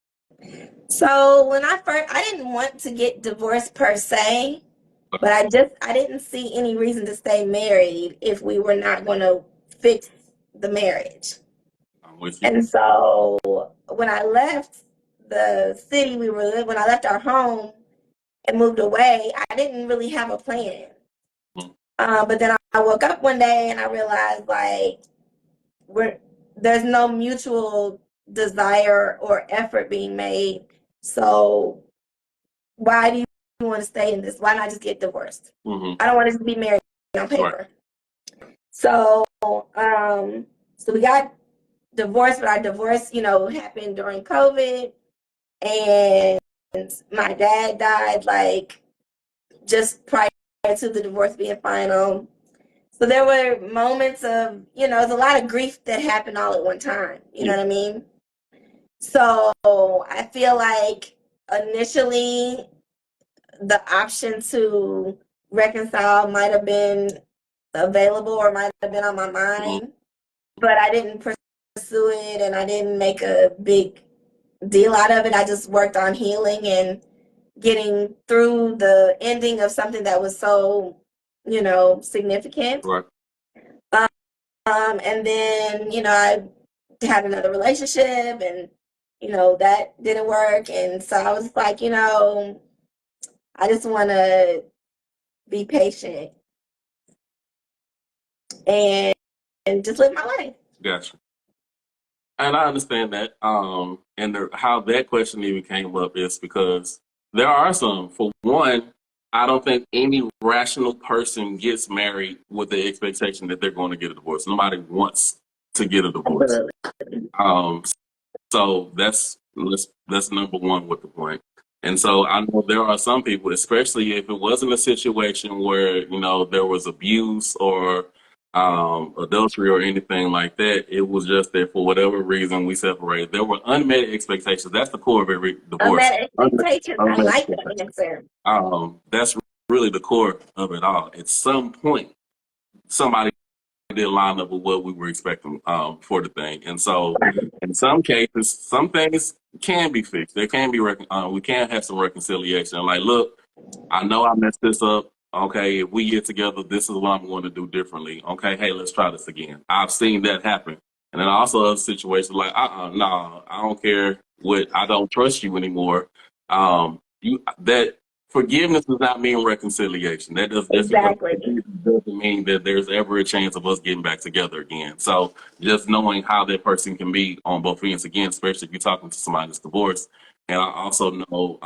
So when I didn't want to get divorced per se, but I didn't see any reason to stay married if we were not going to fix the marriage. I'm with you. And so when I left the city when I left our home and moved away, I didn't really have a plan. But then I woke up one day and I realized there's no mutual desire or effort being made. So why do you want to stay in this? Why not just get divorced? I don't want to be married on paper. Right. So we got divorced, but our divorce, happened during COVID, and my dad died just prior to the divorce being final. So there were moments of, there's a lot of grief that happened all at one time. You know what I mean? So I feel like initially the option to reconcile might have been available or might have been on my mind, but I didn't pursue it and I didn't make a big deal out of it. I just worked on healing and getting through the ending of something that was so, significant. Right. And then, I had another relationship and, that didn't work. And so I was like, I just want to be patient and just live my life. Gotcha. And I understand that. And how that question even came up is because there are some. For one, I don't think any rational person gets married with the expectation that they're going to get a divorce. Nobody wants to get a divorce. So that's number one with the point. And so I know there are some people, especially if it wasn't a situation where, there was abuse or adultery or anything like that. It was just that for whatever reason we separated. There were unmet expectations. That's the core of every divorce. Unmet expectations. I Unmet like that expectations. answer. That's really the core of it all. At some point, somebody didn't line up with what we were expecting for the thing. And so in some cases, some things can be fixed. There can be we can have some reconciliation. Like, look, I know I messed this up. Okay, if we get together, this is what I'm going to do differently. Okay, hey, let's try this again. I've seen that happen. And then also other situations like, no, I don't care what, I don't trust you anymore. That forgiveness does not mean reconciliation. That does just because Exactly. it doesn't mean that there's ever a chance of us getting back together again. So just knowing how that person can be on both ends again, especially if you're talking to somebody that's divorced. And I also know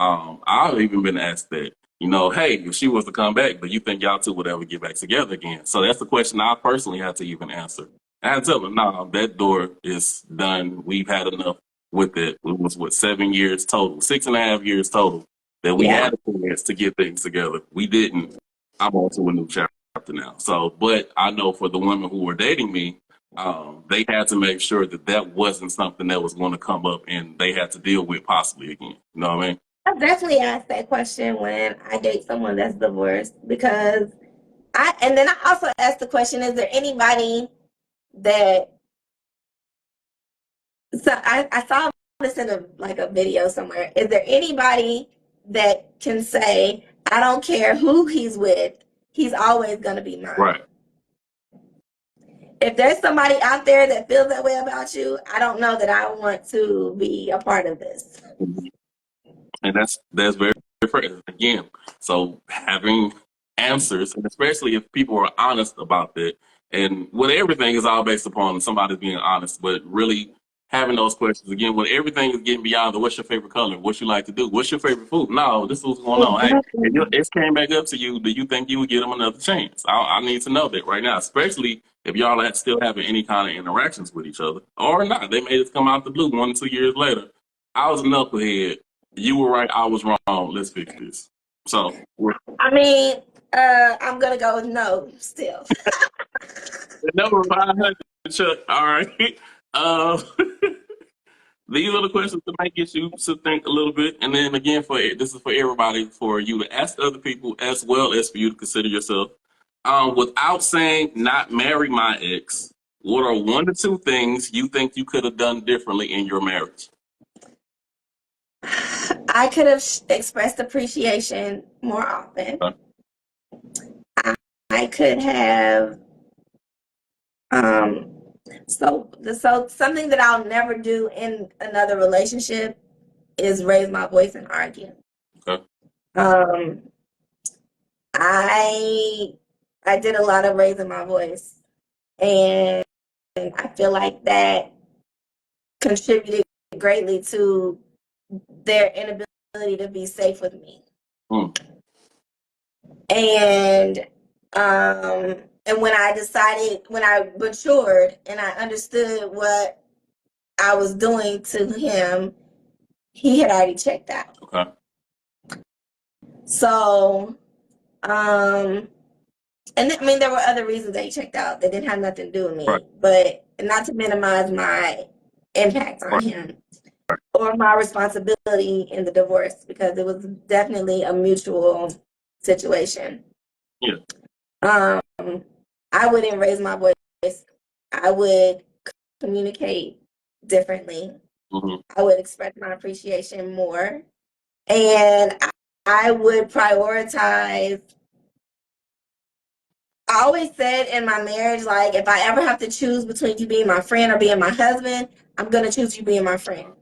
I've even been asked that, hey, if she was to come back, do you think y'all two would ever get back together again? So that's the question I personally had to even answer. I had to tell them, no, that door is done. We've had enough with it. It was 7 years total, 6.5 years total that we Yeah. had a chance to get things together. We didn't. I'm on to a new chapter now. So, but I know for the women who were dating me, they had to make sure that that wasn't something that was going to come up and they had to deal with possibly again. You know what I mean? I definitely ask that question when I date someone that's divorced because and then I also ask the question, is there anybody that, so I saw this in a video somewhere. Is there anybody that can say, I don't care who he's with, he's always going to be mine? Right. If there's somebody out there that feels that way about you, I don't know that I want to be a part of this. And that's very different again. So having answers, and especially if people are honest about that, and with everything is all based upon somebody being honest, but really having those questions again, when everything is getting beyond the what's your favorite color, what you like to do, what's your favorite food? No, this is what's going on. Hey, if it came back up to you, do you think you would give them another chance? I need to know that right now, especially if y'all are still having any kind of interactions with each other or not. They may just come out the blue 1 or 2 years later. I was a knucklehead. You were right. I was wrong. Let's fix this. So, I mean, I'm gonna go with no still. number 500, Chuck. All right. Uh, these are the questions that might get you to think a little bit, and then again, this is for everybody, for you to ask other people as well as for you to consider yourself. Without saying not marry my ex, what are 1 to 2 things you think you could have done differently in your marriage? I could have expressed appreciation more often. Okay. I could have so something that I'll never do in another relationship is raise my voice and argue. Okay. I did a lot of raising my voice, and I feel like that contributed greatly to their inability to be safe with me. And when I matured and I understood what I was doing to him, he had already checked out. Okay. So, and I mean, there were other reasons that he checked out that didn't have nothing to do with me, Right. but not to minimize my impact on him or my responsibility in the divorce, because it was definitely a mutual situation. Yeah. I wouldn't raise my voice. I would communicate differently. Mm-hmm. I would express my appreciation more, and I would prioritize. I always said in my marriage, like, if I ever have to choose between you being my friend or being my husband, I'm going to choose you being my friend.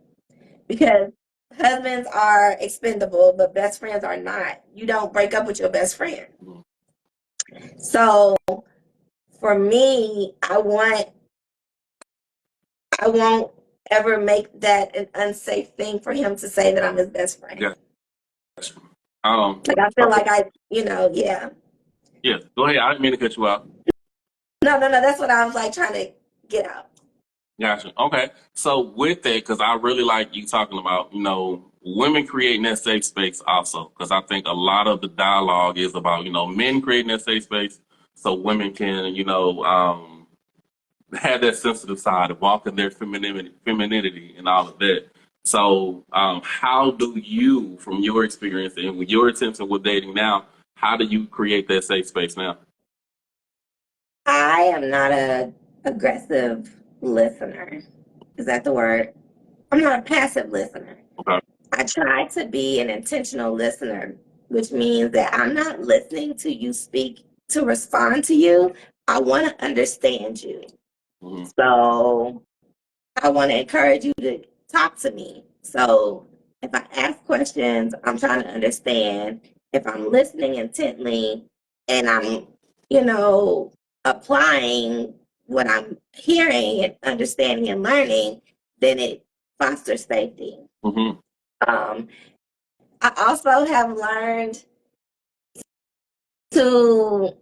Because husbands are expendable, but best friends are not. You don't break up with your best friend. Mm-hmm. So for me, I won't ever make that an unsafe thing for him to say that I'm his best friend. Yeah. Like, I feel like yeah. Yeah, go ahead. I didn't mean to cut you out. No. That's what I was like trying to get out. Gotcha. Okay. So with that, because I really like you talking about, women creating that safe space also, because I think a lot of the dialogue is about, men creating that safe space, so women can, have that sensitive side of walking their femininity and all of that. So, how do you, from your experience and with your attention with dating now, how do you create that safe space now? I am not a aggressive listener. Is that the word? I'm not a passive listener. Okay. I try to be an intentional listener, which means that I'm not listening to you speak to respond to you. I want to understand you. Mm-hmm. So I want to encourage you to talk to me. So if I ask questions, I'm trying to understand. If I'm listening intently and I'm, applying what I'm hearing and understanding and learning, then it fosters safety. Mm-hmm. Um, I also have learned to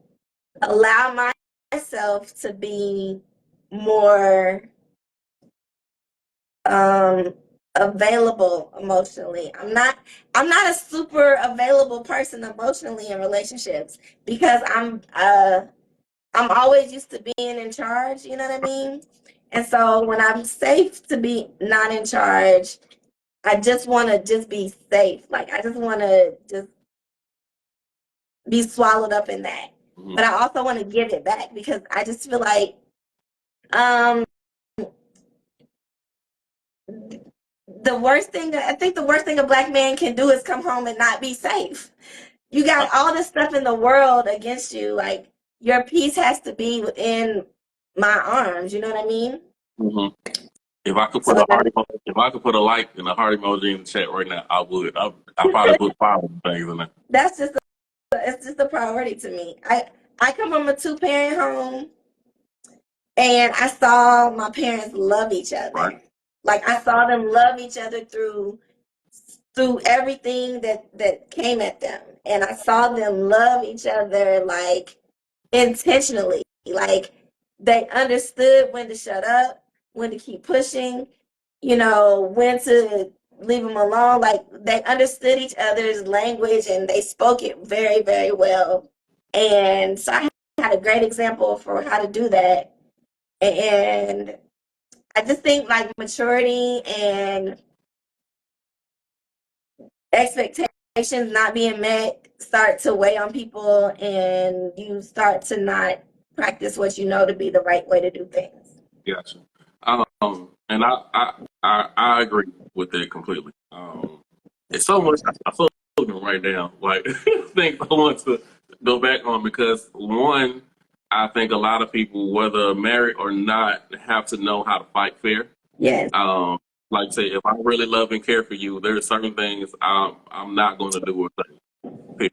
allow myself to be more available emotionally. I'm not a super available person emotionally in relationships because I'm always used to being in charge, you know what I mean? And so when I'm safe to be not in charge, I just want to just be safe. Like I just want to just be swallowed up in that. Mm-hmm. But I also want to give it back because I just feel like um the worst thing a black man can do is come home and not be safe. You got all this stuff in the world against you. Like your peace has to be within my arms. You know what I mean? Mm-hmm. If I could put So a heart emoji, if I could put a like and a heart emoji in the chat right now, I would. I probably put 5 things in there. that's just it's just a priority to me. I come from a 2-parent home, and I saw my parents love each other. Right. Like I saw them love each other through everything that came at them, and I saw them love each other like intentionally. Like they understood when to shut up, when to keep pushing, when to leave them alone. Like they understood each other's language and they spoke it very, very well. And so I had a great example for how to do that. And I just think like maturity and expectations not being met start to weigh on people, and you start to not practice what you know to be the right way to do things. Gotcha. And I agree with that completely. It's so much I feel right now. Like things I want to go back on because one, I think a lot of people, whether married or not, have to know how to fight fair. Yes. Like I say, if I really love and care for you, there are certain things I'm not going to do or say.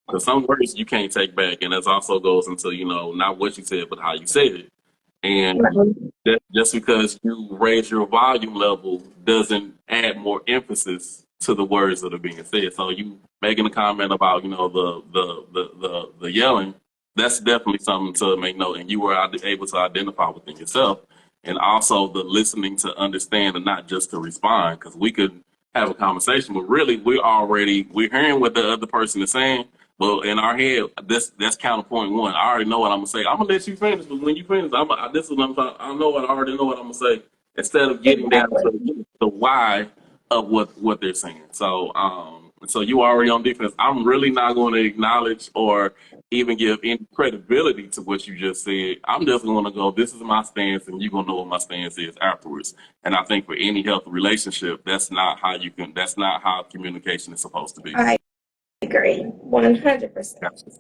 Because some words you can't take back, and that also goes into not what you said, but how you said it. And that just because you raise your volume level doesn't add more emphasis to the words that are being said. So you making a comment about the yelling, that's definitely something to make note. And you were able to identify within yourself, and also the listening to understand and not just to respond. Because we could have a conversation, but really we're hearing what the other person is saying. Well, in our head, that's counterpoint one. I already know what I'm gonna say. I'm gonna let you finish, but when you finish, this is what I'm talking. I already know what I'm gonna say. Instead of getting down to the why of what they're saying. So you already on defense. I'm really not going to acknowledge or even give any credibility to what you just said. I'm just going to go. This is my stance, and you're gonna know what my stance is afterwards. And I think for any healthy relationship, that's not how you can. That's not how communication is supposed to be. I agree 100%.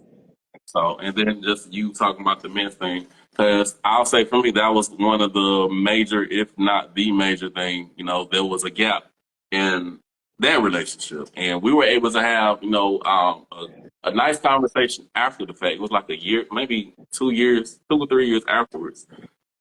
So, and then just you talking about the men's thing, because I'll say for me, that was one of the major, if not the major thing, there was a gap in that relationship. And we were able to have, a nice conversation after the fact. It was like a year, maybe 2 years, 2 or 3 years afterwards,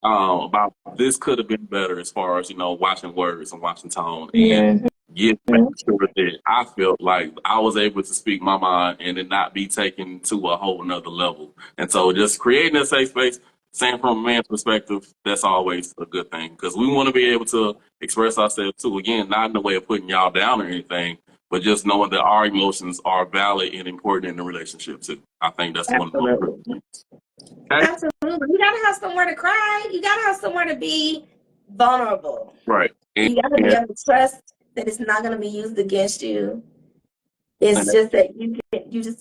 about this could have been better as far as, watching words and watching tone and making sure that I felt like I was able to speak my mind and it not be taken to a whole nother level. And so just creating a safe space, saying from a man's perspective, that's always a good thing because we want to be able to express ourselves too. Again, not in the way of putting y'all down or anything, but just knowing that our emotions are valid and important in the relationship too. I think that's one of the most important things. Okay? Absolutely. You gotta have somewhere to cry. You gotta have somewhere to be vulnerable. Right. You gotta be able to trust that it's not gonna be used against you. It's just that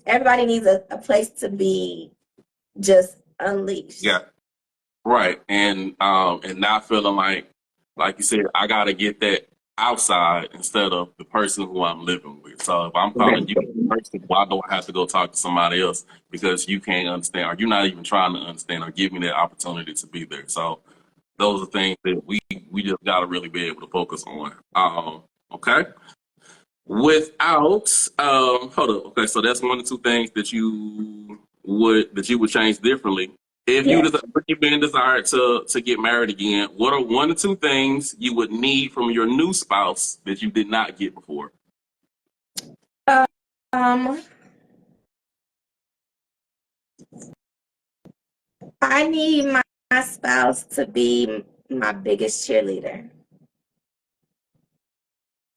everybody needs a place to be just unleashed. Yeah. Right. And not feeling like you said, I gotta get that outside instead of the person who I'm living with. So if I'm calling you a person, why do I have to go talk to somebody else because you can't understand or you're not even trying to understand or give me that opportunity to be there. So those are things that we just gotta really be able to focus on. Okay. Without hold up. Okay, so that's one of the two things that you would change differently. If you've been desired to get married again, what are one or two things you would need from your new spouse that you did not get before? I need my spouse to be my biggest cheerleader.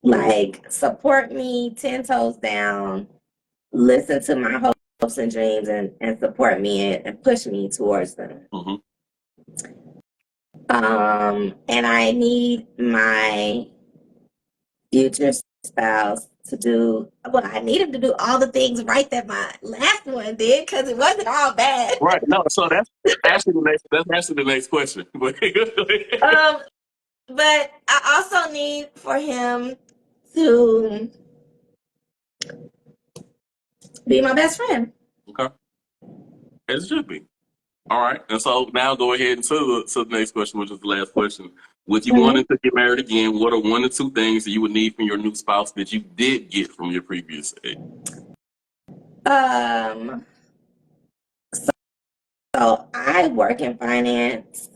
Like, support me 10 toes down, listen to my hopes and dreams, and support me and push me towards them. Mm-hmm. And I need my future spouse to do, well, I need him to do all the things right that my last one did, because it wasn't all bad. Right. No, so that's actually the next question. But I also need for him to be my best friend. Okay. As it should be. All right. And so now go ahead and to the next question, which is the last question. With you wanting to get married again, what are one or two things that you would need from your new spouse that you did get from your previous ex? So I work in finance.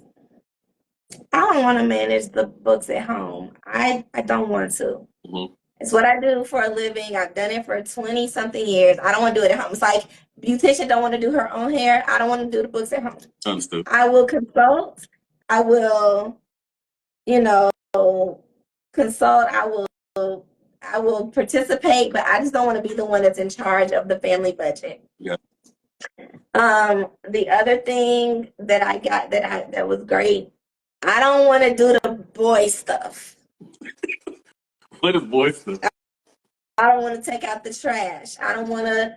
I don't want to manage the books at home. I don't want to. Mm-hmm. It's what I do for a living. I've done it for 20 something years. I don't want to do it at home. It's like beautician don't want to do her own hair. I don't want to do the books at home. Understood. I will consult. I will, consult. I will participate, but I just don't want to be the one that's in charge of the family budget. Yeah. The other thing that I got that was great, I don't want to do the boy stuff. What is boy stuff? I don't want to take out the trash. I don't want to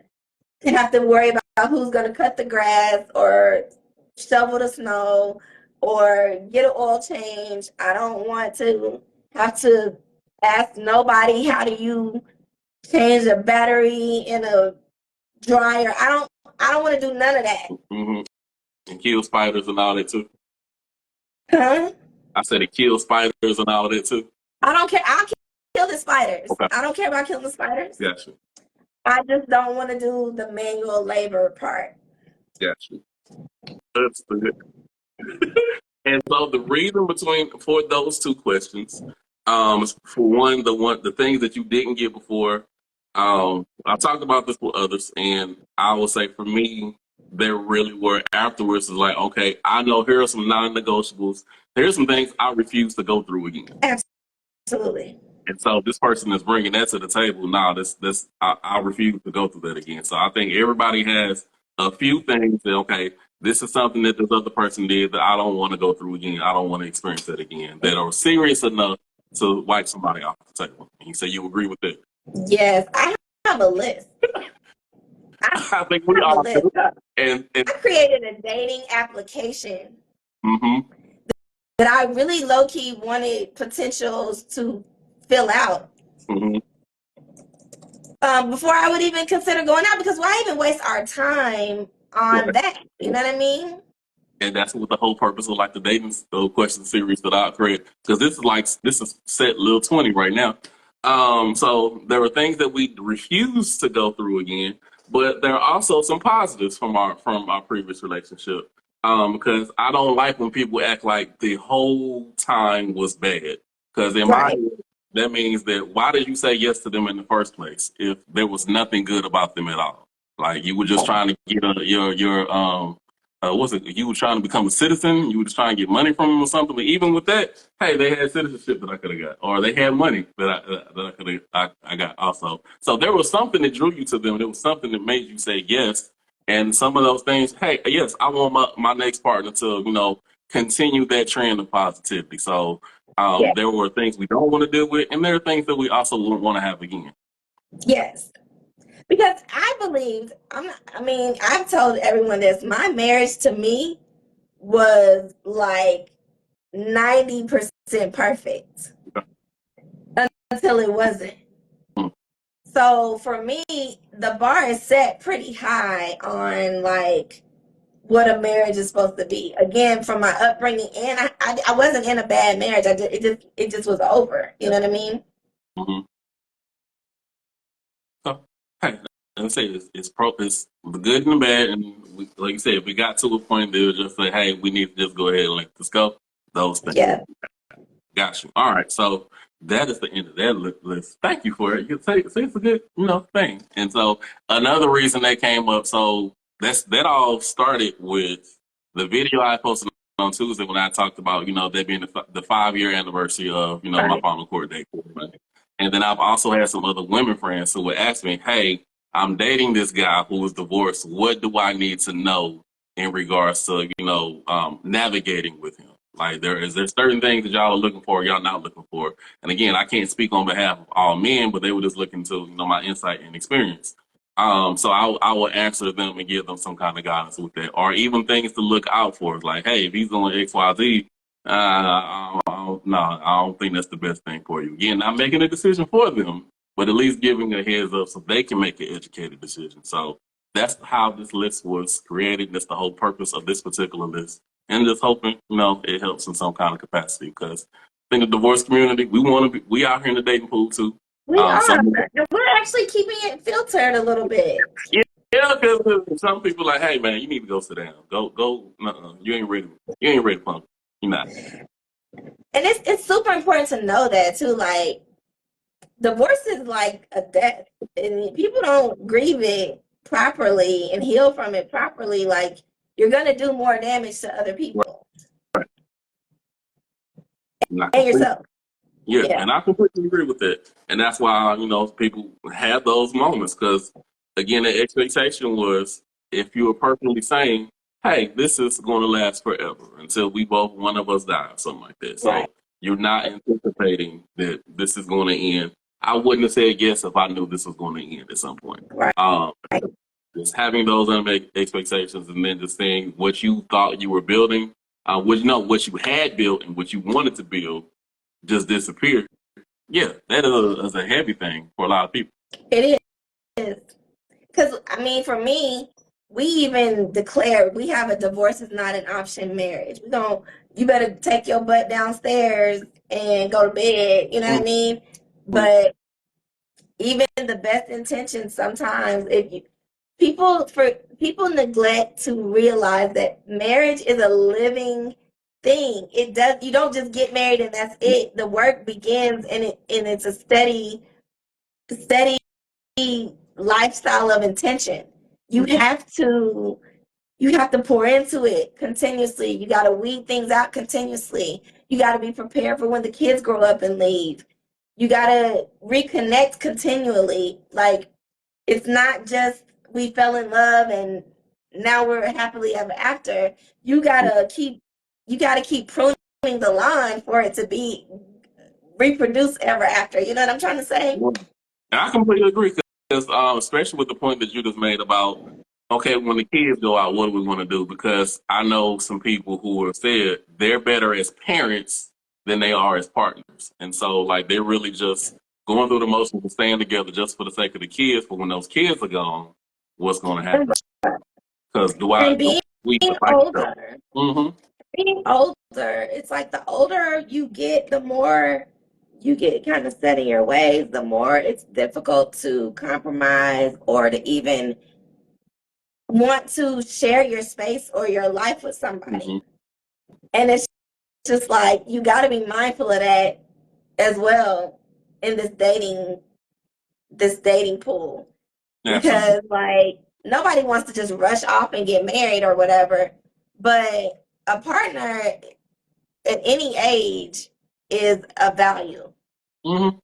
have to worry about who's going to cut the grass or shovel the snow or get an oil change. I don't want to have to ask nobody, how do you change a battery in a dryer? I don't want to do none of that. Mm-hmm. And kill spiders and all that too. Huh? I said it kills spiders and all that too. I don't care. I'll kill the spiders. Okay. I don't care about killing the spiders. Gotcha. I just don't want to do the manual labor part. Gotcha. That's good. And so the reason for those two questions, for one, the things that you didn't get before, I talked about this with others, and I will say for me, there really were afterwards is like, okay, I know here are some non-negotiables. Here's some things I refuse to go through again. Absolutely. And so this person is bringing that to the table. Now, I refuse to go through that again. So I think everybody has a few things that, okay, this is something that this other person did that I don't want to go through again. I don't want to experience that again. That are serious enough to wipe somebody off the table. And you say you agree with that? Yes, I have a list. I think we all do. And I created a dating application mm-hmm. that I really low-key wanted potentials to fill out. Mm-hmm. Before I would even consider going out, because why even waste our time on that? You know what I mean? And that's what the whole purpose of like the dating question series that I created, because this is set little 20 right now. So there are things that we refuse to go through again, but there are also some positives from our previous relationship. Because I don't like when people act like the whole time was bad. Because in my head, that means that why did you say yes to them in the first place if there was nothing good about them at all? Like you were just trying to get was it you were trying to become a citizen? You were just trying to get money from them or something. But even with that, hey, they had citizenship that I could have got, or they had money that I could have I got also. So there was something that drew you to them. There was something that made you say yes. And some of those things, hey, yes, I want my next partner to continue that trend of positivity. So Yeah. there were things we don't want to deal with, and there are things that we also wouldn't want to have again. Yes. Because I believed, I've told everyone this, my marriage to me was like 90% perfect until it wasn't. Mm. So for me, the bar is set pretty high on like what a marriage is supposed to be. Again, from my upbringing, and I wasn't in a bad marriage. It just was over. You know what I mean? Mm-hmm. So, hey, let's say it's the good and the bad, and like you said, if we got to a point that was just say, hey, we need to just go ahead and let this go. Those things. Yeah. Got you. All right, so that is the end of that list. Thank you for it. You say it's a good thing. And so another reason that came up. So that all started with the video I posted on Tuesday when I talked about that being the 5-year anniversary of my Right. final court date. And then I've also had some other women friends who would ask me, hey, I'm dating this guy who was divorced. What do I need to know in regards to, navigating with him? Like there's certain things that y'all are looking for, y'all not looking for. And again, I can't speak on behalf of all men, but they were just looking to, my insight and experience. So I will answer them and give them some kind of guidance with that, or even things to look out for. Like, hey, if he's doing X, Y, Z, no, I don't think that's the best thing for you. Again, not making a decision for them, but at least giving a heads up so they can make an educated decision. So that's how this list was created. That's the whole purpose of this particular list. And just hoping, it helps in some kind of capacity. Because I think the divorce community, we out here in the dating pool too. We are. We're actually keeping it filtered a little bit. Yeah, because some people are like, hey man, you need to go sit down. Go. You ain't ready. You ain't ready to pump. You're not. And it's super important to know that too. Like divorce is like a death, and people don't grieve it properly and heal from it properly. Like you're gonna do more damage to other people and yourself. Yeah, Yeah. and I completely agree with that. And that's why, people have those moments because, again, the expectation was if you were personally saying, hey, this is going to last forever until one of us die or something like that. So Right. you're not anticipating that this is going to end. I wouldn't have said yes if I knew this was going to end at some point. Right. Just having those expectations and then just saying what you thought you were building, what you had built and what you wanted to build just disappear. Yeah, that is a heavy thing for a lot of people. It is. Because, for me, we even declared we have a divorce is not an option marriage. You better take your butt downstairs and go to bed, you know what I mean? But even the best intentions sometimes, people neglect to realize that marriage is a living thing. You don't just get married and that's it. The work begins and it's a steady lifestyle of intention. You have to pour into it continuously. You got to weed things out continuously. You got to be prepared for when the kids grow up and leave. You got to reconnect continually. Like it's not just we fell in love and now we're happily ever after. You got to keep pruning the line for it to be reproduce ever after. You know what I'm trying to say? And I completely agree because especially with the point that you just made about okay, when the kids go out, what do we want to do? Because I know some people who have said they're better as parents than they are as partners, and so like they're really just going through the motions of staying together just for the sake of the kids. But when those kids are gone, what's going to happen? Because being older. Mm-hmm. Being older, it's like the older you get, the more you get kind of set in your ways, the more it's difficult to compromise or to even want to share your space or your life with somebody. Mm-hmm. And it's just like you got to be mindful of that as well in this dating pool. Because like nobody wants to just rush off and get married or whatever. but a partner at any age is a value. Mm-hmm.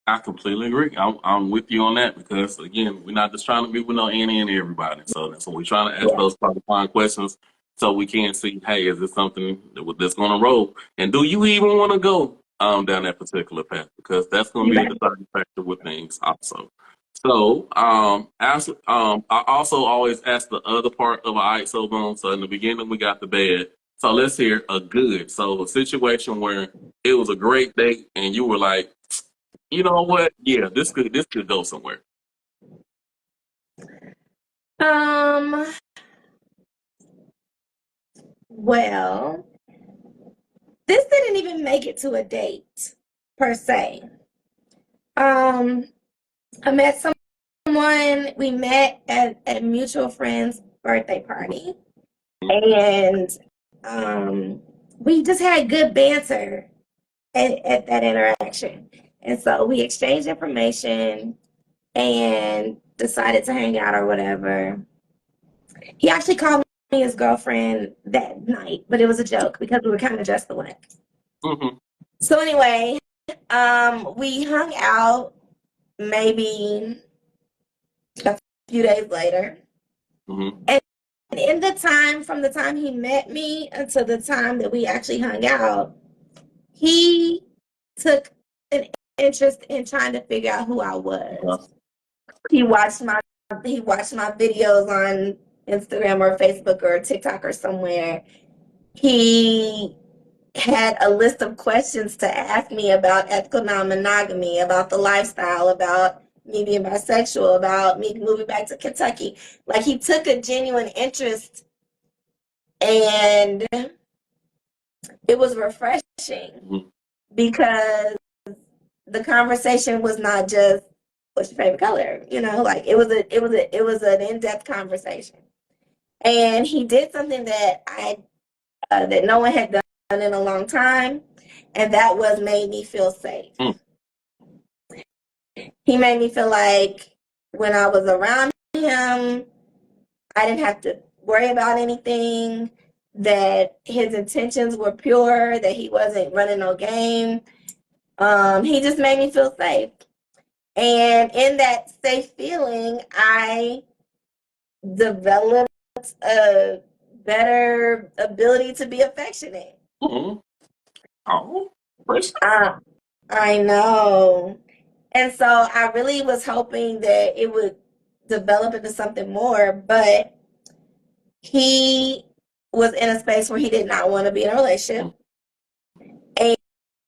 I completely agree. I'm with you on that because again, we're not just trying to be with no any and everybody. So that's what we're trying to ask those qualifying questions so we can see, hey, is this something that's going to roll? And do you even want to go down that particular path? Because that's going to be a deciding factor with things also. So I also always ask the other part of an ISO bone. So in the beginning, we got the bad. So let's hear a good. So a situation where it was a great date and you were like, you know what? Yeah, this could go somewhere. Well, this didn't even make it to a date per se. I met someone, we met at a mutual friend's birthday party, and we just had good banter at that interaction. And so we exchanged information and decided to hang out or whatever. He actually called me his girlfriend that night, but it was a joke because we were kind of dressed alike. Mm-hmm. So anyway, we hung out maybe a few days later. Mm-hmm. And in the time, from the time he met me until the time that we actually hung out, he took an interest in trying to figure out who I was. He watched my videos on Instagram or Facebook or TikTok or somewhere. He had a list of questions to ask me about ethical non-monogamy, about the lifestyle, about me being bisexual, about me moving back to Kentucky. Like, he took a genuine interest, and it was refreshing because the conversation was not just what's your favorite color, like it was an in-depth conversation. And he did something that that no one had done in a long time, and that was made me feel safe. He made me feel like when I was around him, I didn't have to worry about anything, that his intentions were pure, that he wasn't running no game. He just made me feel safe. And in that safe feeling, I developed a better ability to be affectionate. Mm-hmm. Oh, I know. And so I really was hoping that it would develop into something more, but he was in a space where he did not want to be in a relationship.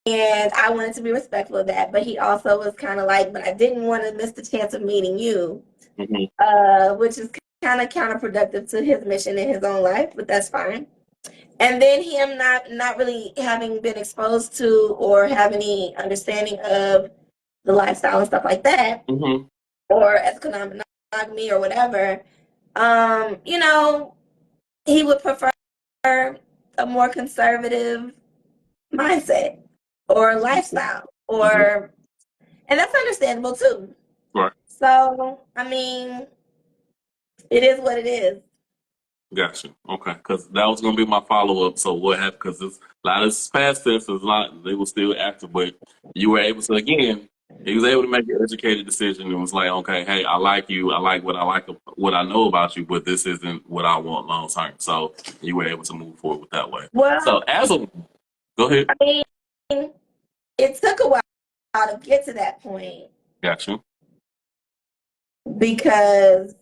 And I wanted to be respectful of that, but he also was kind of like, but I didn't want to miss the chance of meeting you, which is kind of counterproductive to his mission in his own life, but that's fine. And then him not really having been exposed to or have any understanding of the lifestyle and stuff like that, or ethical non-monogamy or whatever, he would prefer a more conservative mindset or lifestyle, and that's understandable too. Right. So, I mean, it is what it is. Gotcha. Okay, because that was going to be my follow up. So what happened? Because a lot of this past tense is not, they were still active, but you were able to, again, he was able to make an educated decision. It was like, okay, hey, I like you. I like what I know about you, but this isn't what I want long term. So you were able to move forward with that way. Well, so go ahead. I mean, it took a while to get to that point. Gotcha. Because,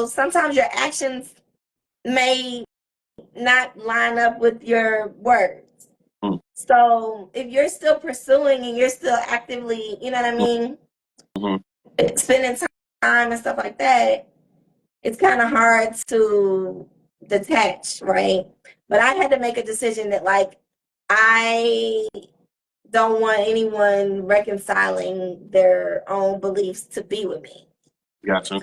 sometimes your actions may not line up with your words. So if you're still pursuing and you're still actively, you know what I mean, spending time and stuff like that, it's kind of hard to detach, right? But I had to make a decision that, like, I don't want anyone reconciling their own beliefs to be with me. Gotcha.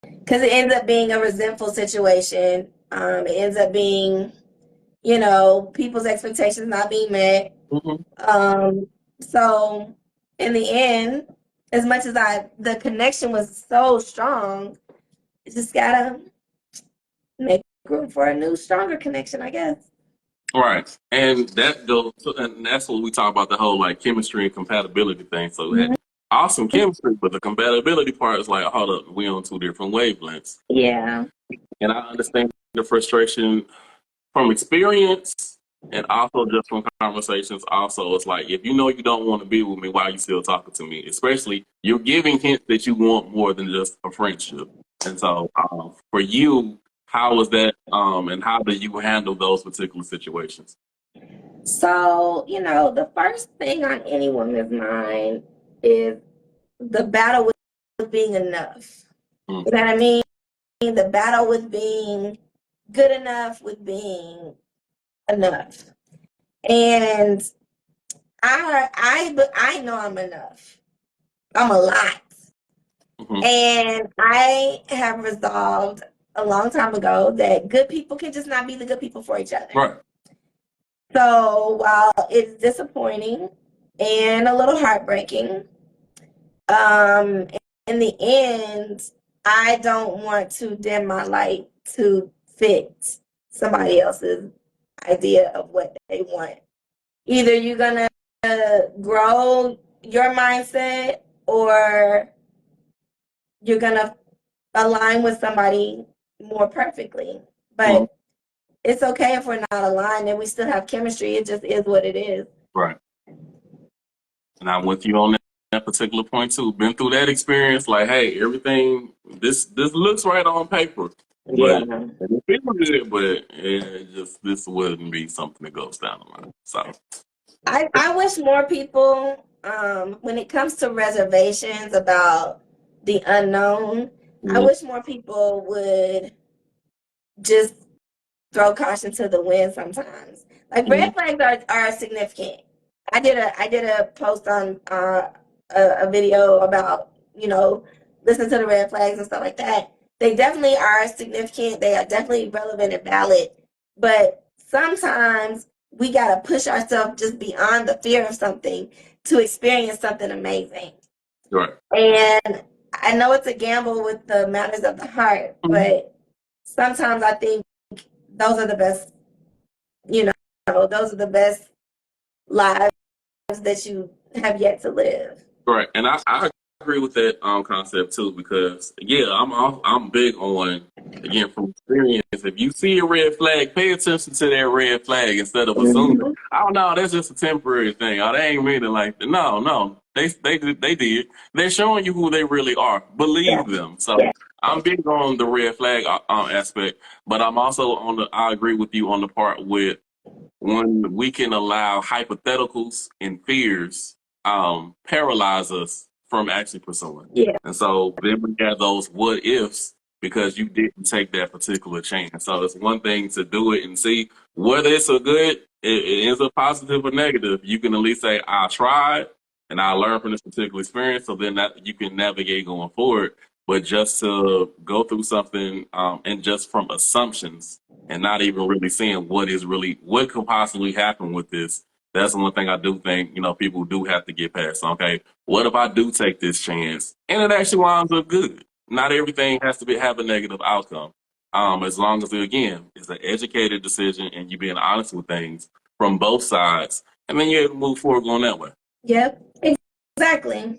Because it ends up being a resentful situation. It ends up being, people's expectations not being met. So in the end, as much as the connection was so strong, just gotta make room for a new, stronger connection, I guess. Right. And that goes and that's what we talk about, the whole like chemistry and compatibility thing. So Mhm. awesome chemistry, but the compatibility part is like, hold up, we on two different wavelengths. Yeah. And I understand the frustration from experience and also just from conversations. Also, it's like, if you know you don't want to be with me, why are you still talking to me? Especially, you're giving hints that you want more than just a friendship. And so, for you, how was that, and how do you handle those particular situations? So, the first thing on any woman's mind is the battle with being enough. Mm. You know what I mean? The battle with being good enough, with being enough. And I know I'm enough. I'm a lot. Mm-hmm. And I have resolved a long time ago that good people can just not be the good people for each other. Right. So while it's disappointing and a little heartbreaking, in the end, I don't want to dim my light to fit somebody else's idea of what they want. Either you're gonna grow your mindset, or you're gonna align with somebody more perfectly. Mm-hmm. But it's okay if we're not aligned and we still have chemistry. It just is what it is. Right. And I'm with you on that particular point too. Been through that experience. Like, hey, everything this looks right on paper, Yeah. but it feels good, but it just this wouldn't be something that goes down the line. So, I wish more people, when it comes to reservations about the unknown, I wish more people would just throw caution to the wind sometimes. Like, red flags are significant. I did a post on a video about, listen to the red flags and stuff like that. They definitely are significant. They are definitely relevant and valid. But sometimes we gotta push ourselves just beyond the fear of something to experience something amazing. right. And I know it's a gamble with the matters of the heart, but sometimes I think those are the best, those are the best lives that you have yet to live. Right, and I agree with that concept too, because yeah, I'm big on, again, from experience. If you see a red flag, pay attention to that red flag instead of assuming, Mhm. oh no, that's just a temporary thing. Oh, they ain't meaning like that. No, no, they did. They're showing you who they really are. Yeah. Believe them. So Yeah. I'm big on the red flag aspect, but I'm also on the. I agree with you on the part with when we can allow hypotheticals and fears paralyze us from actually pursuing. Yeah. And so then we have those what ifs because you didn't take that particular chance. So it's one thing to do it and see whether it's a good, it is a positive or negative. You can at least say, I tried and I learned from this particular experience. So then that you can navigate going forward. But just to go through something and just from assumptions and not even really seeing what could possibly happen with this. That's one thing I do think, people do have to get past. Okay, what if I do take this chance and it actually winds up good? Not everything has to have a negative outcome. As long as again, it's an educated decision and you being honest with things from both sides, and then you're able to move forward going that way. Yep. Exactly.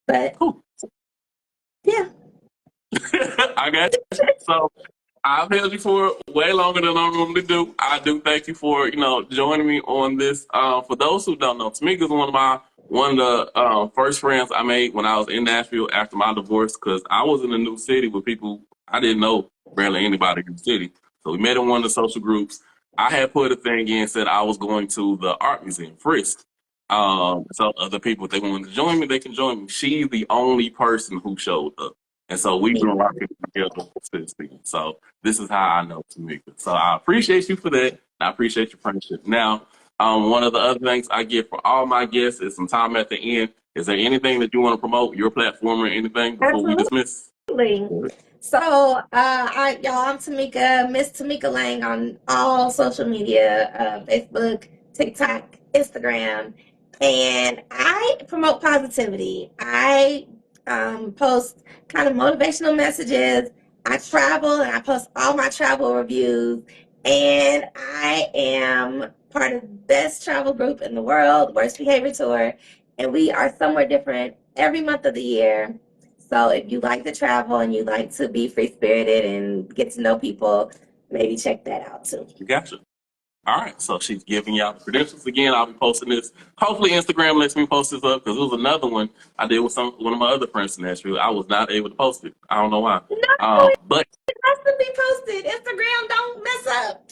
But Cool. yeah. I got you. So I've held you for way longer than I normally do. I do thank you for joining me on this. For those who don't know, Tamika is one of the first friends I made when I was in Nashville after my divorce, because I was in a new city with people I didn't know barely anybody in the city. So we met in one of the social groups. I had put a thing in, said I was going to the art museum, Frisk. So other people, if they wanted to join me, they can join me. She's the only person who showed up. And so we've been rocking together since then. So this is how I know Tamika. So I appreciate you for that. I appreciate your friendship. Now, one of the other things I get for all my guests is some time at the end. Is there anything that you want to promote, your platform or anything before we dismiss? Absolutely. So, I'm Tamika, Miss Tamika Lang on all social media, Facebook, TikTok, Instagram, and I promote positivity. I post kind of motivational messages. I travel and I post all my travel reviews. And I am part of the best travel group in the world, Worst Behavior Tour. And we are somewhere different every month of the year. So if you like to travel and you like to be free spirited and get to know people, maybe check that out too. Gotcha. All right, so she's giving y'all the credentials again. I'll be posting this. Hopefully, Instagram lets me post this up because it was another one I did with one of my other friends in Nashville. I was not able to post it. I don't know why. No, But it has to be posted. Instagram don't mess up.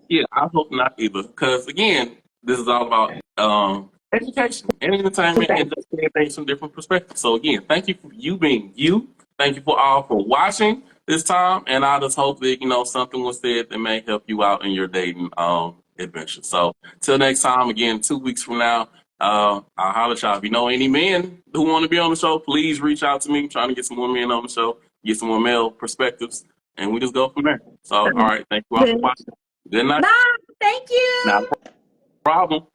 yeah, I hope not either. Because again, this is all about education and entertainment and just seeing things from different perspectives. So again, thank you for you being you. Thank you for all for watching this time. And I just hope that, something was said that may help you out in your dating adventure. So till next time, again, 2 weeks from now, I'll holler at y'all. If you know any men who want to be on the show, please reach out to me. I'm trying to get some more men on the show, get some more male perspectives, and we just go from there. So, all right, thank you all for watching. Good night. Bye. Thank you. Not a problem.